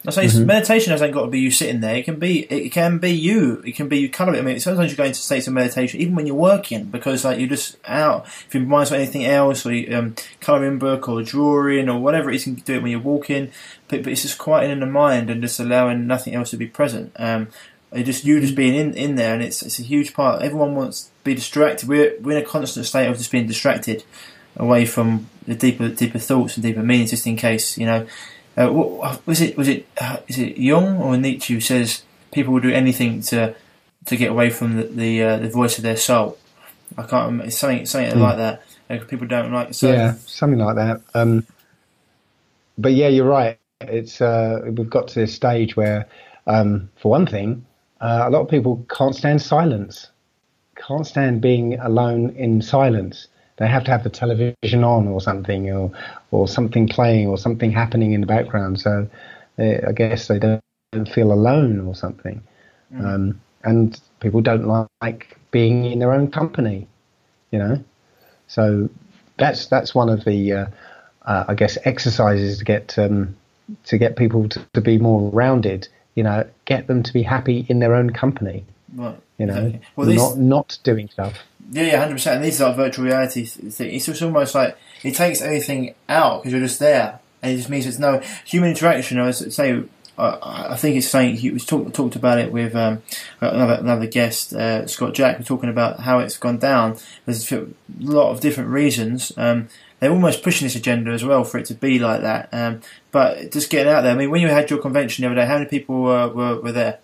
I say meditation hasn't got to be you sitting there. It can be you. It can be you colouring. Sometimes you go into states of meditation even when you're working, because like you're just out. If your mind's on anything else, or you colouring book or drawing or whatever it is, you can do it when you're walking. But it's just quieting the mind and just allowing nothing else to be present. Just being in there, and it's a huge part. Everyone wants to be distracted. We're in a constant state of just being distracted away from the deeper thoughts and deeper meanings, just in case, is it Jung or Nietzsche who says people will do anything to get away from the voice of their soul? I can't remember. It's something like that. People don't like it. So, something like that. But yeah, you're right. It's we've got to this stage where, for one thing, a lot of people can't stand silence. can't stand being alone in silence. They have to have the television on or something, or something playing, or something happening in the background. So I guess they don't feel alone or something. And people don't like being in their own company, you know. So that's one of the I guess exercises to get people to be more rounded. You know, get them to be happy in their own company. Right. You know, Exactly. Well, not doing stuff. Yeah, 100%. And these are virtual reality thing. It's just almost like it takes everything out because you're just there, and it just means there's no human interaction. I say, I think it's saying he was talked about it with another guest, Scott Jack. We're talking about how it's gone down. There's a lot of different reasons. They're almost pushing this agenda as well for it to be like that. But just getting out there. I mean, when you had your convention the other day, how many people were there?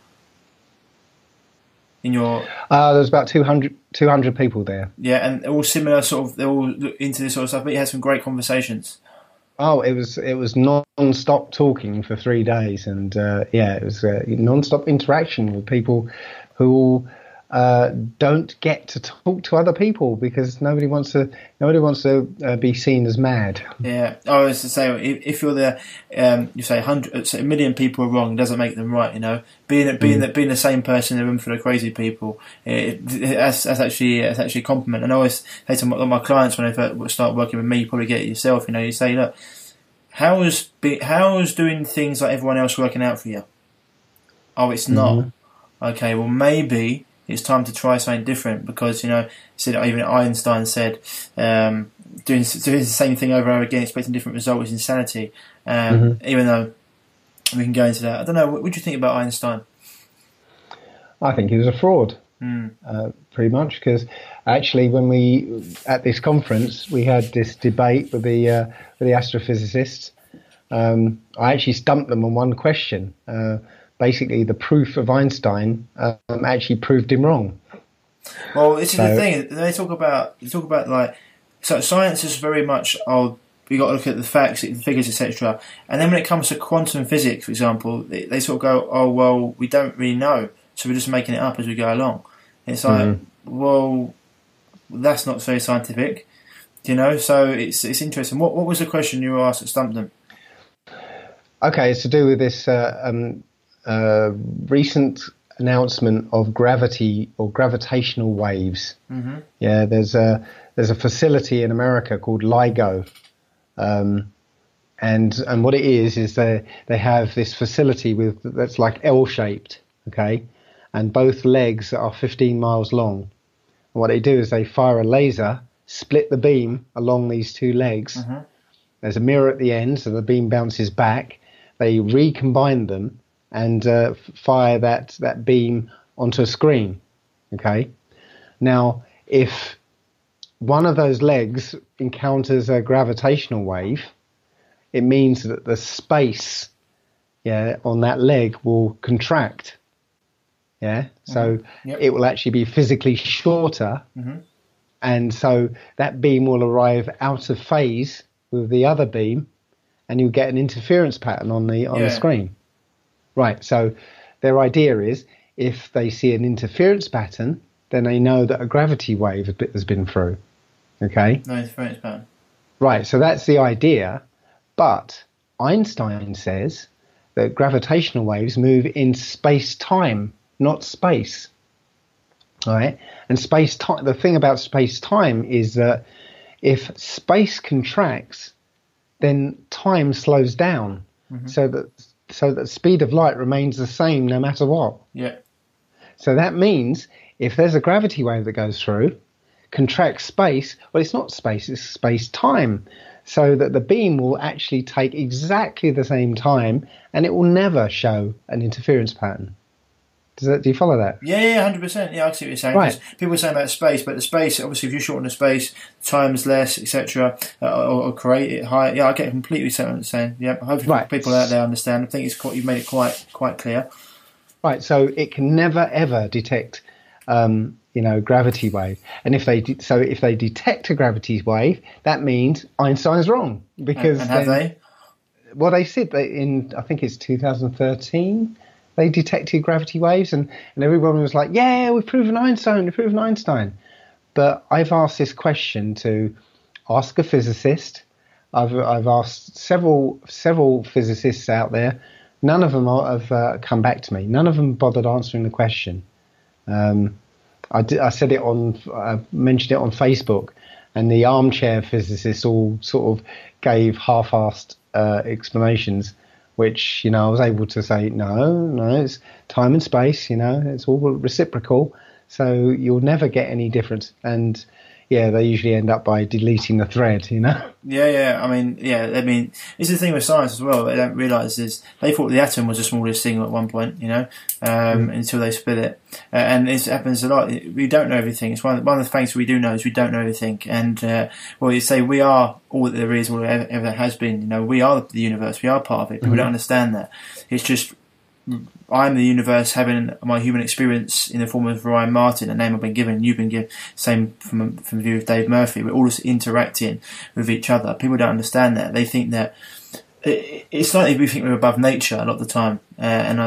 In your there was about 200 people there. Yeah, and all similar sort of. They're all into this sort of stuff. But you had some great conversations. Oh, it was non-stop talking for 3 days, and it was non-stop interaction with people who don't get to talk to other people because nobody wants to be seen as mad. Yeah, I was to say if you're there, you say 1 million people are wrong doesn't make them right. You know, being the same person in the room for the crazy people, that's actually a compliment. And I always say to my clients when they first start working with me, you probably get it yourself. You know, you say, look, how's doing things like everyone else working out for you? Oh, it's not. Okay, well maybe it's time to try something different because, you know, even Einstein said doing the same thing over and over again, expecting different results is insanity. Even though we can go into that. I don't know, what do you think about Einstein? I think he was a fraud, pretty much, because actually when at this conference, we had this debate with the astrophysicists. I actually stumped them on one question. Basically, the proof of Einstein actually proved him wrong. Well, this is the thing. They talk about like, so science is very much, we got to look at the facts, the figures, etc. And then when it comes to quantum physics, for example, they sort of go, oh well, we don't really know, so we're just making it up as we go along. And it's like, well, that's not very scientific, you know. So it's interesting. What was the question you were asked that stumped them? Okay, it's to do with this. Recent announcement of gravity or gravitational waves. Yeah, there's a facility in America called LIGO, and what it is they have this facility that's like L-shaped, okay, and both legs are 15 miles long. And what they do is they fire a laser, split the beam along these two legs. There's a mirror at the end, so the beam bounces back. They recombine them and fire that beam onto a screen, okay? Now, if one of those legs encounters a gravitational wave, it means that the space, on that leg will contract, So it will actually be physically shorter, and so that beam will arrive out of phase with the other beam, and you'll get an interference pattern on the screen. Right, so their idea is if they see an interference pattern, then they know that a gravity wave has been through. Okay? No interference pattern. Right, so that's the idea. But Einstein says that gravitational waves move in space-time, not space. All right? And space-time, the thing about space-time is that if space contracts, then time slows down. So that the speed of light remains the same no matter what. Yeah. So that means if there's a gravity wave that goes through, contracts space, well, it's not space, it's space-time. So that the beam will actually take exactly the same time and it will never show an interference pattern. Do you follow that? Yeah, 100%. Yeah, I see what you're saying. Right. People are saying about space, but the space, obviously, if you shorten the space, time's less, etc., or create it higher. Yeah, I get completely what you're saying. Yeah, hopefully people out there understand. I think you've made it quite clear. Right. So it can never ever detect, gravity wave, and if they detect a gravity wave, that means Einstein's wrong because and have they? Well, they said that in I think it's 2013. they detected gravity waves, and everyone was like, yeah, we've proven Einstein. But I've asked this question to ask a physicist. I've asked several physicists out there. None of them have come back to me. None of them bothered answering the question. I said it I mentioned it on Facebook, and the armchair physicists all sort of gave half-assed explanations, which, I was able to say, no, it's time and space, it's all reciprocal, so you'll never get any difference. And yeah, they usually end up by deleting the thread, Yeah. I mean, it's the thing with science as well. What they don't realise is they thought the atom was the smallest thing at one point, until they split it. And this happens a lot. We don't know everything. It's one of the things we do know is we don't know everything. And, you say we are all that there is, all that ever has been. We are the universe. We are part of it. People don't understand that. It's just, I'm the universe having my human experience in the form of Ryan Martin, a name I've been given, you've been given, same from the view of Dave Murphy. We're all just interacting with each other. People don't understand that. They think that it's like we think we're above nature a lot of the time, and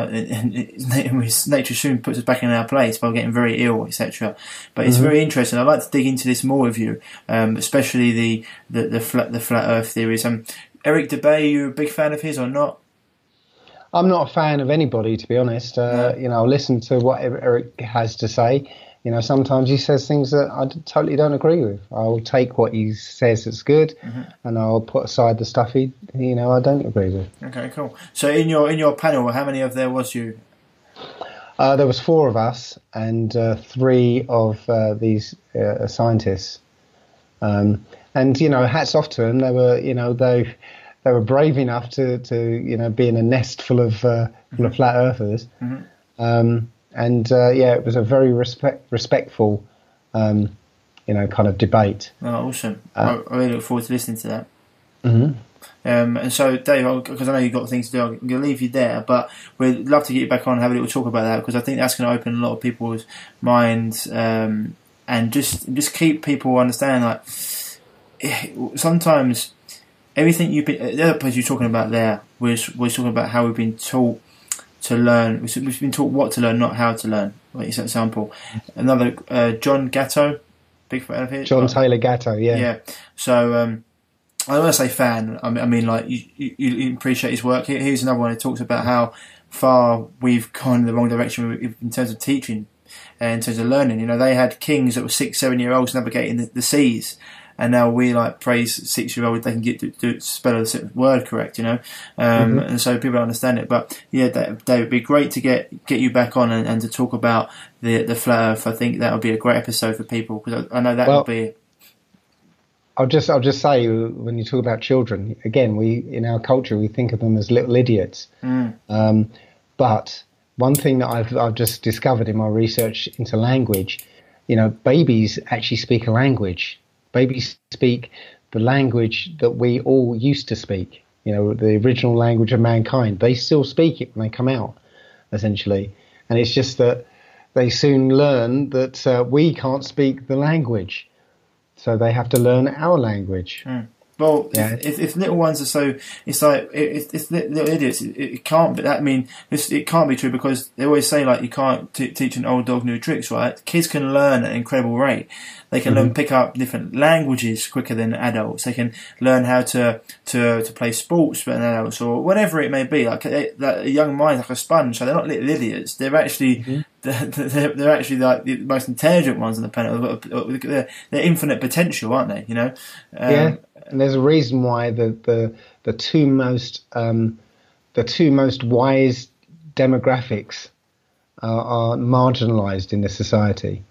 nature soon puts us back in our place by getting very ill, etc. But it's very interesting. I'd like to dig into this more with you, especially the flat Earth theories. Eric Dubay, are you a big fan of his or not? I'm not a fan of anybody, to be honest. I'll listen to what Eric has to say. Sometimes he says things that I totally don't agree with. I'll take what he says that's good, and I'll put aside the stuff I don't agree with. Okay, cool. So in your panel, how many of there was you? There was 4 of us and 3 of these scientists. And hats off to them. They were, they were brave enough to be in a nest full of flat earthers. It was a very respectful, kind of debate. Oh, awesome! I really look forward to listening to that. And so, Dave, because I know you've got things to do, I'm going to leave you there, but we'd love to get you back on and have a little talk about that, because I think that's going to open a lot of people's minds, and just keep people understanding, like, sometimes everything the other place you're talking about there was talking about how we've been taught to learn. We've been taught what to learn, not how to learn. Like an example. Another, John Gatto, big fan of his. John Taylor Gatto, yeah. Yeah. So, I don't want to say fan. I mean, like, you appreciate his work. Here's another one. It talks about how far we've gone in the wrong direction in terms of teaching and in terms of learning. They had kings that were 6-7-year-olds navigating the seas. And now we praise 6-year-olds, they can get to spell a word correct, and so people don't understand it. But yeah, Dave, it'd be great to get you back on and to talk about the flat Earth. I think that would be a great episode for people, because I know that will be. I'll just say, when you talk about children, again, in our culture we think of them as little idiots. But one thing that I've just discovered in my research into language, babies actually speak a language. Babies speak the language that we all used to speak, the original language of mankind. They still speak it when they come out, essentially. And it's just that they soon learn that we can't speak the language. So they have to learn our language. Well, yeah. if little ones are so, it's like, if little idiots, it can't be, it can't be true, because they always say, like, you can't teach an old dog new tricks, right? Kids can learn at an incredible rate. They can learn, pick up different languages quicker than adults. They can learn how to play sports better than adults, or whatever it may be. Like, a young mind, like a sponge. So they're not little idiots. They're actually, they're actually like the most intelligent ones on the planet. They're infinite potential, aren't they? Yeah. And there's a reason why the two most wise demographics are marginalised in this society.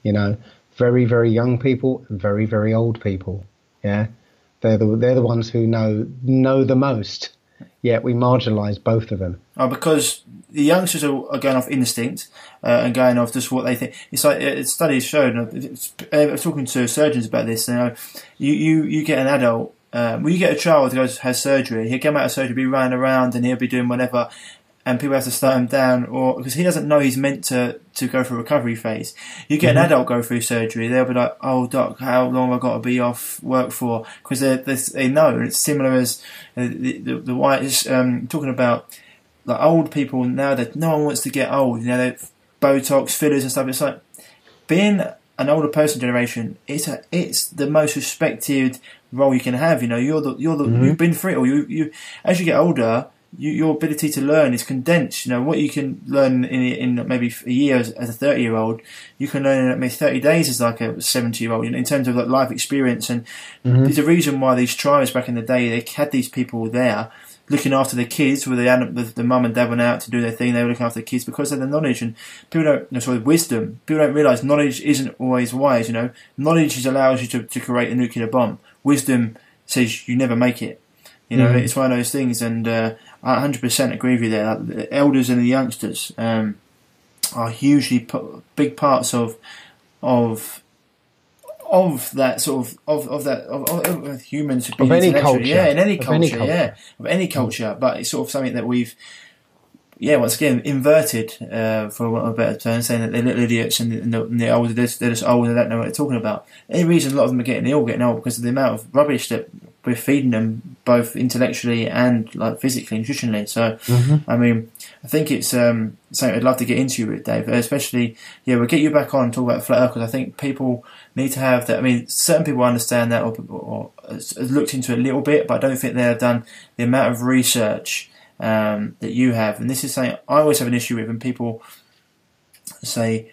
Very, very young people and very, very old people. Yeah, they're the ones who know the most. Yet we marginalise both of them. Oh, because the youngsters are going off instinct and going off just what they think. It's like studies showed. I was talking to surgeons about this. You get an adult. You get a child who has surgery. He'll come out of surgery, be running around, and he'll be doing whatever, and people have to slow him down, or because he doesn't know he's meant to go through a recovery phase. You get an adult go through surgery, they'll be like, "Oh, doc, how long have I got to be off work for?" Because they know. It's similar as the white talking about like old people now, that no one wants to get old. You know, they Botox, fillers, and stuff. It's like being an older person generation. It's the most respected role you can have. You know, you've been through it all. You as you get older, your ability to learn is condensed. You know, what you can learn in maybe a year as a 30-year-old, you can learn in maybe 30 days as like a 70-year-old. You know, in terms of like life experience. And there's a reason why these tribes back in the day, they had these people there looking after the kids, where the mum and dad went out to do their thing. They were looking after the kids because of the knowledge. And people don't, wisdom. People don't realise knowledge isn't always wise. You know, knowledge allows you to create a nuclear bomb. Wisdom says you never make it. You know, it's one of those things, and I 100% agree with you there. Like, the elders and the youngsters are hugely big parts of that sort of humans of any culture, in any culture, of any culture. But it's sort of something that we've, once again, inverted, for want of a better term, saying that they're little idiots and they're older, they're just old, they don't know what they're talking about. Any reason a lot of them are getting old because of the amount of rubbish that we're feeding them, both intellectually and like physically, nutritionally. So, I mean, I think it's something I'd love to get into with Dave, especially, we'll get you back on and talk about flat earth, because I think people need to have that. I mean, certain people understand that or looked into it a little bit, but I don't think they have done the amount of research that you have. And this is something I always have an issue with when people say,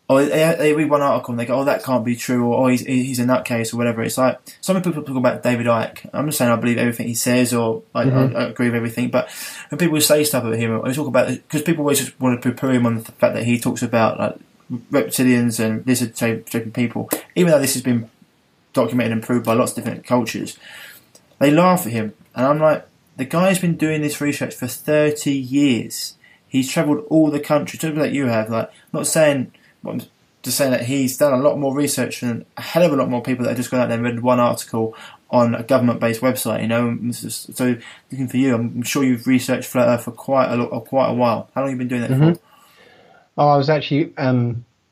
they read one article and they go, that can't be true, or he's a nutcase, or whatever. It's like, some people talk about David Icke. I'm not saying I believe everything he says, or I agree with everything, but when people say stuff about him, I talk about, because people always just want to poo-poo him on the fact that he talks about like reptilians and lizard-shaped people, even though this has been documented and proved by lots of different cultures. They laugh at him, and I'm like, the guy's been doing this research for 30 years. He's travelled all the countries, just like you have. Like, not saying... I'm just saying that he's done a lot more research than a hell of a lot more people that have just gone out there and read one article on a government-based website. You know, so looking for you, I'm sure you've researched flat earth for quite a while. How long have you been doing that for? Oh, I was actually.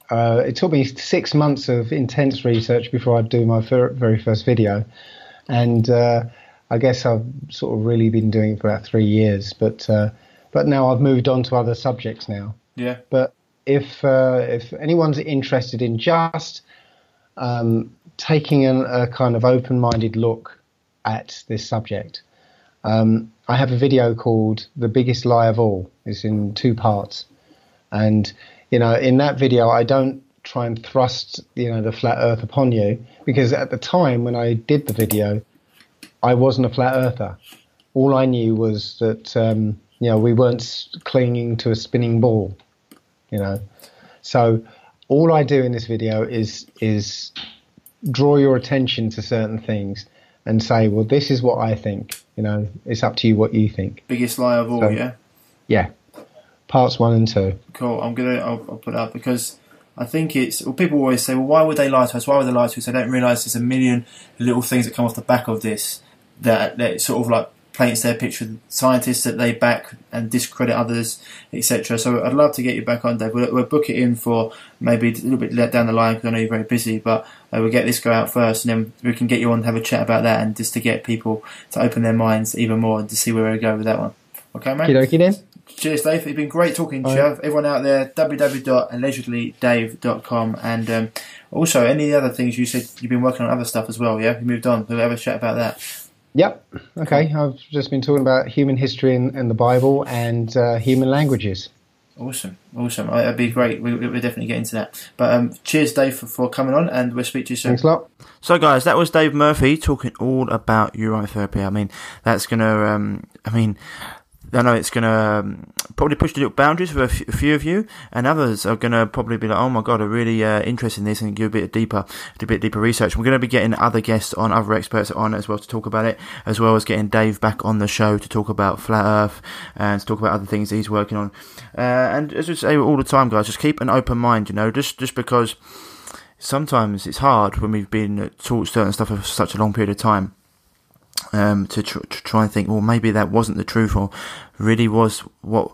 It took me 6 months of intense research before I'd do my very first video, and I guess I've sort of really been doing it for about 3 years. But now I've moved on to other subjects now. Yeah. But if anyone's interested in just taking a kind of open-minded look at this subject, I have a video called "The Biggest Lie of All." It's in 2 parts, and in that video I don't try and thrust the flat Earth upon you, because at the time when I did the video, I wasn't a flat earther. All I knew was that we weren't clinging to a spinning ball. So all I do in this video is draw your attention to certain things and say, well, this is what I think. It's up to you what you think. Biggest lie of all, yeah. Parts 1 and 2. Cool. I'll put it up, because I think people always say, well, why would they lie to us? Why would they lie to us? They don't realise there's a million little things that come off the back of this that sort of like paints their picture of scientists that they back and discredit others, etc. So I'd love to get you back on, Dave. We'll book it in for maybe a little bit down the line, because I know you're very busy, but we'll get this go out first, and then we can get you on to have a chat about that, and just to get people to open their minds even more and to see where we go with that one. Okay, mate? Okie then. Cheers, Dave. It's been great talking to you. Everyone out there, www.allegedlydave.com, and also any other things you said you've been working on other stuff as well, yeah? You moved on. We'll have a chat about that. Yep. Okay. I've just been talking about human history and the Bible and human languages. Awesome. That'd be great. We'll definitely get into that. But cheers, Dave, for coming on, and we'll speak to you soon. Thanks a lot. So, guys, that was Dave Murphy talking all about urine therapy. I mean, that's going to... I know it's going to probably push the little boundaries for a few of you, and others are going to probably be like, oh my God, I'm really interested in this, and do a bit deeper research. We're going to be getting other guests on, other experts on as well, to talk about it, as well as getting Dave back on the show to talk about flat earth and to talk about other things that he's working on. And as we say all the time, guys, just keep an open mind, just because sometimes it's hard when we've been taught certain stuff for such a long period of time. To try and think, well, maybe that wasn't the truth, or really was what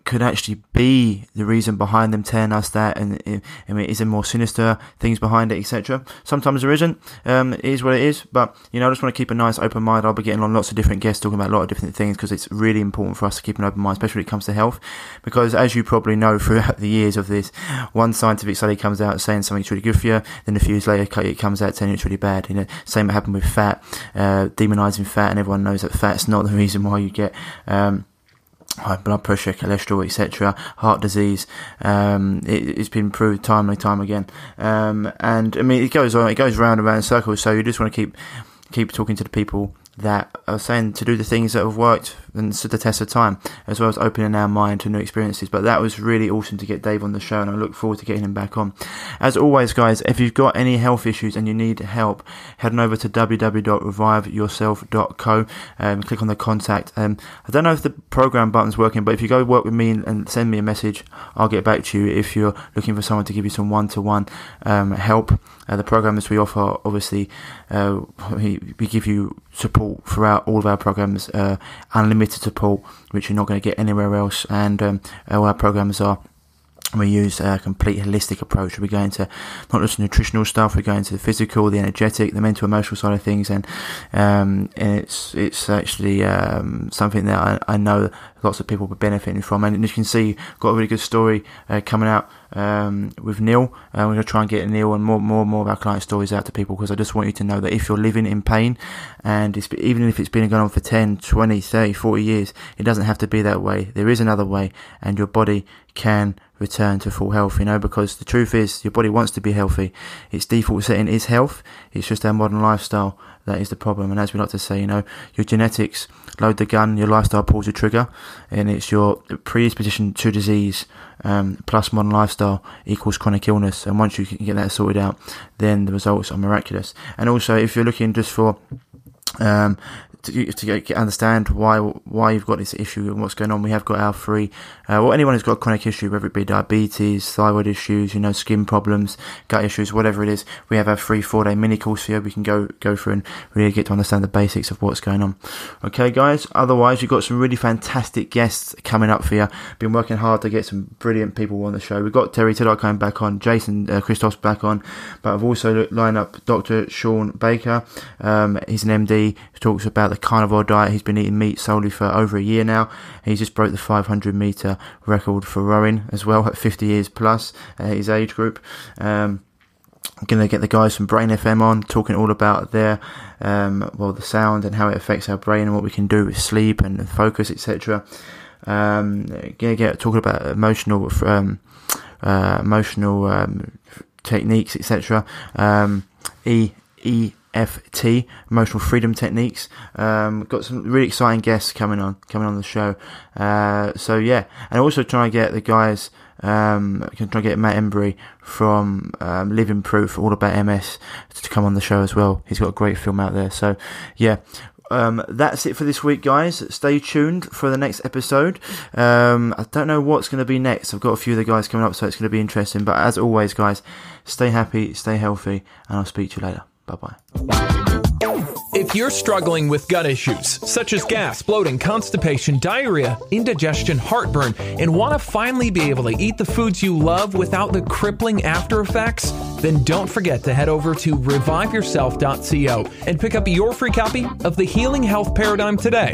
could actually be the reason behind them telling us that, and I mean, is there more sinister things behind it, etc.? Sometimes there isn't. It is what it is, but I just want to keep a nice open mind. I'll be getting on lots of different guests talking about a lot of different things, because it's really important for us to keep an open mind, especially when it comes to health, because as you probably know, throughout the years of this, one scientific study comes out saying something's really good for you, then a few years later it comes out saying it's really bad. Same happened with fat, demonizing fat, and everyone knows that fat's not the reason why you get high blood pressure, cholesterol, etc., heart disease. It's been proved time and time again, and I mean, it goes on, it goes round and round in circles. So you just want to keep talking to the people that are saying to do the things that have worked and stood the test of time, as well as opening our mind to new experiences. But that was really awesome to get Dave on the show, and I look forward to getting him back on. As always, guys, if you've got any health issues and you need help, head on over to www.reviveyourself.co and click on the contact. I don't know if the program button's working, but if you go work with me and send me a message, I'll get back to you if you're looking for someone to give you some one-to-one help. The programs we offer, obviously, we give you support throughout all of our programs, unlimited support, which you're not going to get anywhere else, and all our programs are, we use a complete holistic approach. We go into not just nutritional stuff, we go into the physical, the energetic, the mental, emotional side of things, and it's actually something that I know lots of people will be benefiting from. And as you can see, got a really good story coming out with Neil. We're going to try and get Neil and more of our client stories out to people, because I just want you to know that if you're living in pain, and even if it's been going on for 10, 20, 30, 40 years, it doesn't have to be that way. There is another way, and your body can return to full health, because the truth is, your body wants to be healthy. Its default setting is health. It's just our modern lifestyle that is the problem. And as we like to say, your genetics load the gun, your lifestyle pulls the trigger, and it's your predisposition to disease plus modern lifestyle equals chronic illness. And once you can get that sorted out, then the results are miraculous. And also, if you're looking just for to understand why you've got this issue and what's going on, we have got our free, anyone who's got a chronic issue, whether it be diabetes, thyroid issues, skin problems, gut issues, whatever it is, we have our free 4-day mini course for you. We can go through and really get to understand the basics of what's going on. Okay, guys, otherwise you've got some really fantastic guests coming up for you. Been working hard to get some brilliant people on the show. We've got Terry Tillard coming back on, Jason Christoph's back on, but I've also lined up Dr. Sean Baker. He's an MD who talks about the carnivore diet. He's been eating meat solely for over a year now. He's just broke the 500 meter record for rowing as well at 50 years plus, his age group. I'm going to get the guys from Brain FM on, talking all about their the sound and how it affects our brain and what we can do with sleep and focus, etc. Going to get talking about emotional techniques, etc. EFT, emotional freedom techniques. Got some really exciting guests coming on the show. So yeah, and also trying to get the guys, can try to get Matt Embry from Living Proof, all about MS, to come on the show as well. He's got a great film out there. So yeah. That's it for this week, guys. Stay tuned for the next episode. I don't know what's going to be next. I've got a few of the guys coming up, so it's going to be interesting. But as always, guys, stay happy, stay healthy, and I'll speak to you later. Bye-bye. If you're struggling with gut issues, such as gas, bloating, constipation, diarrhea, indigestion, heartburn, and want to finally be able to eat the foods you love without the crippling after effects, then don't forget to head over to reviveyourself.co and pick up your free copy of The Healing Health Paradigm today.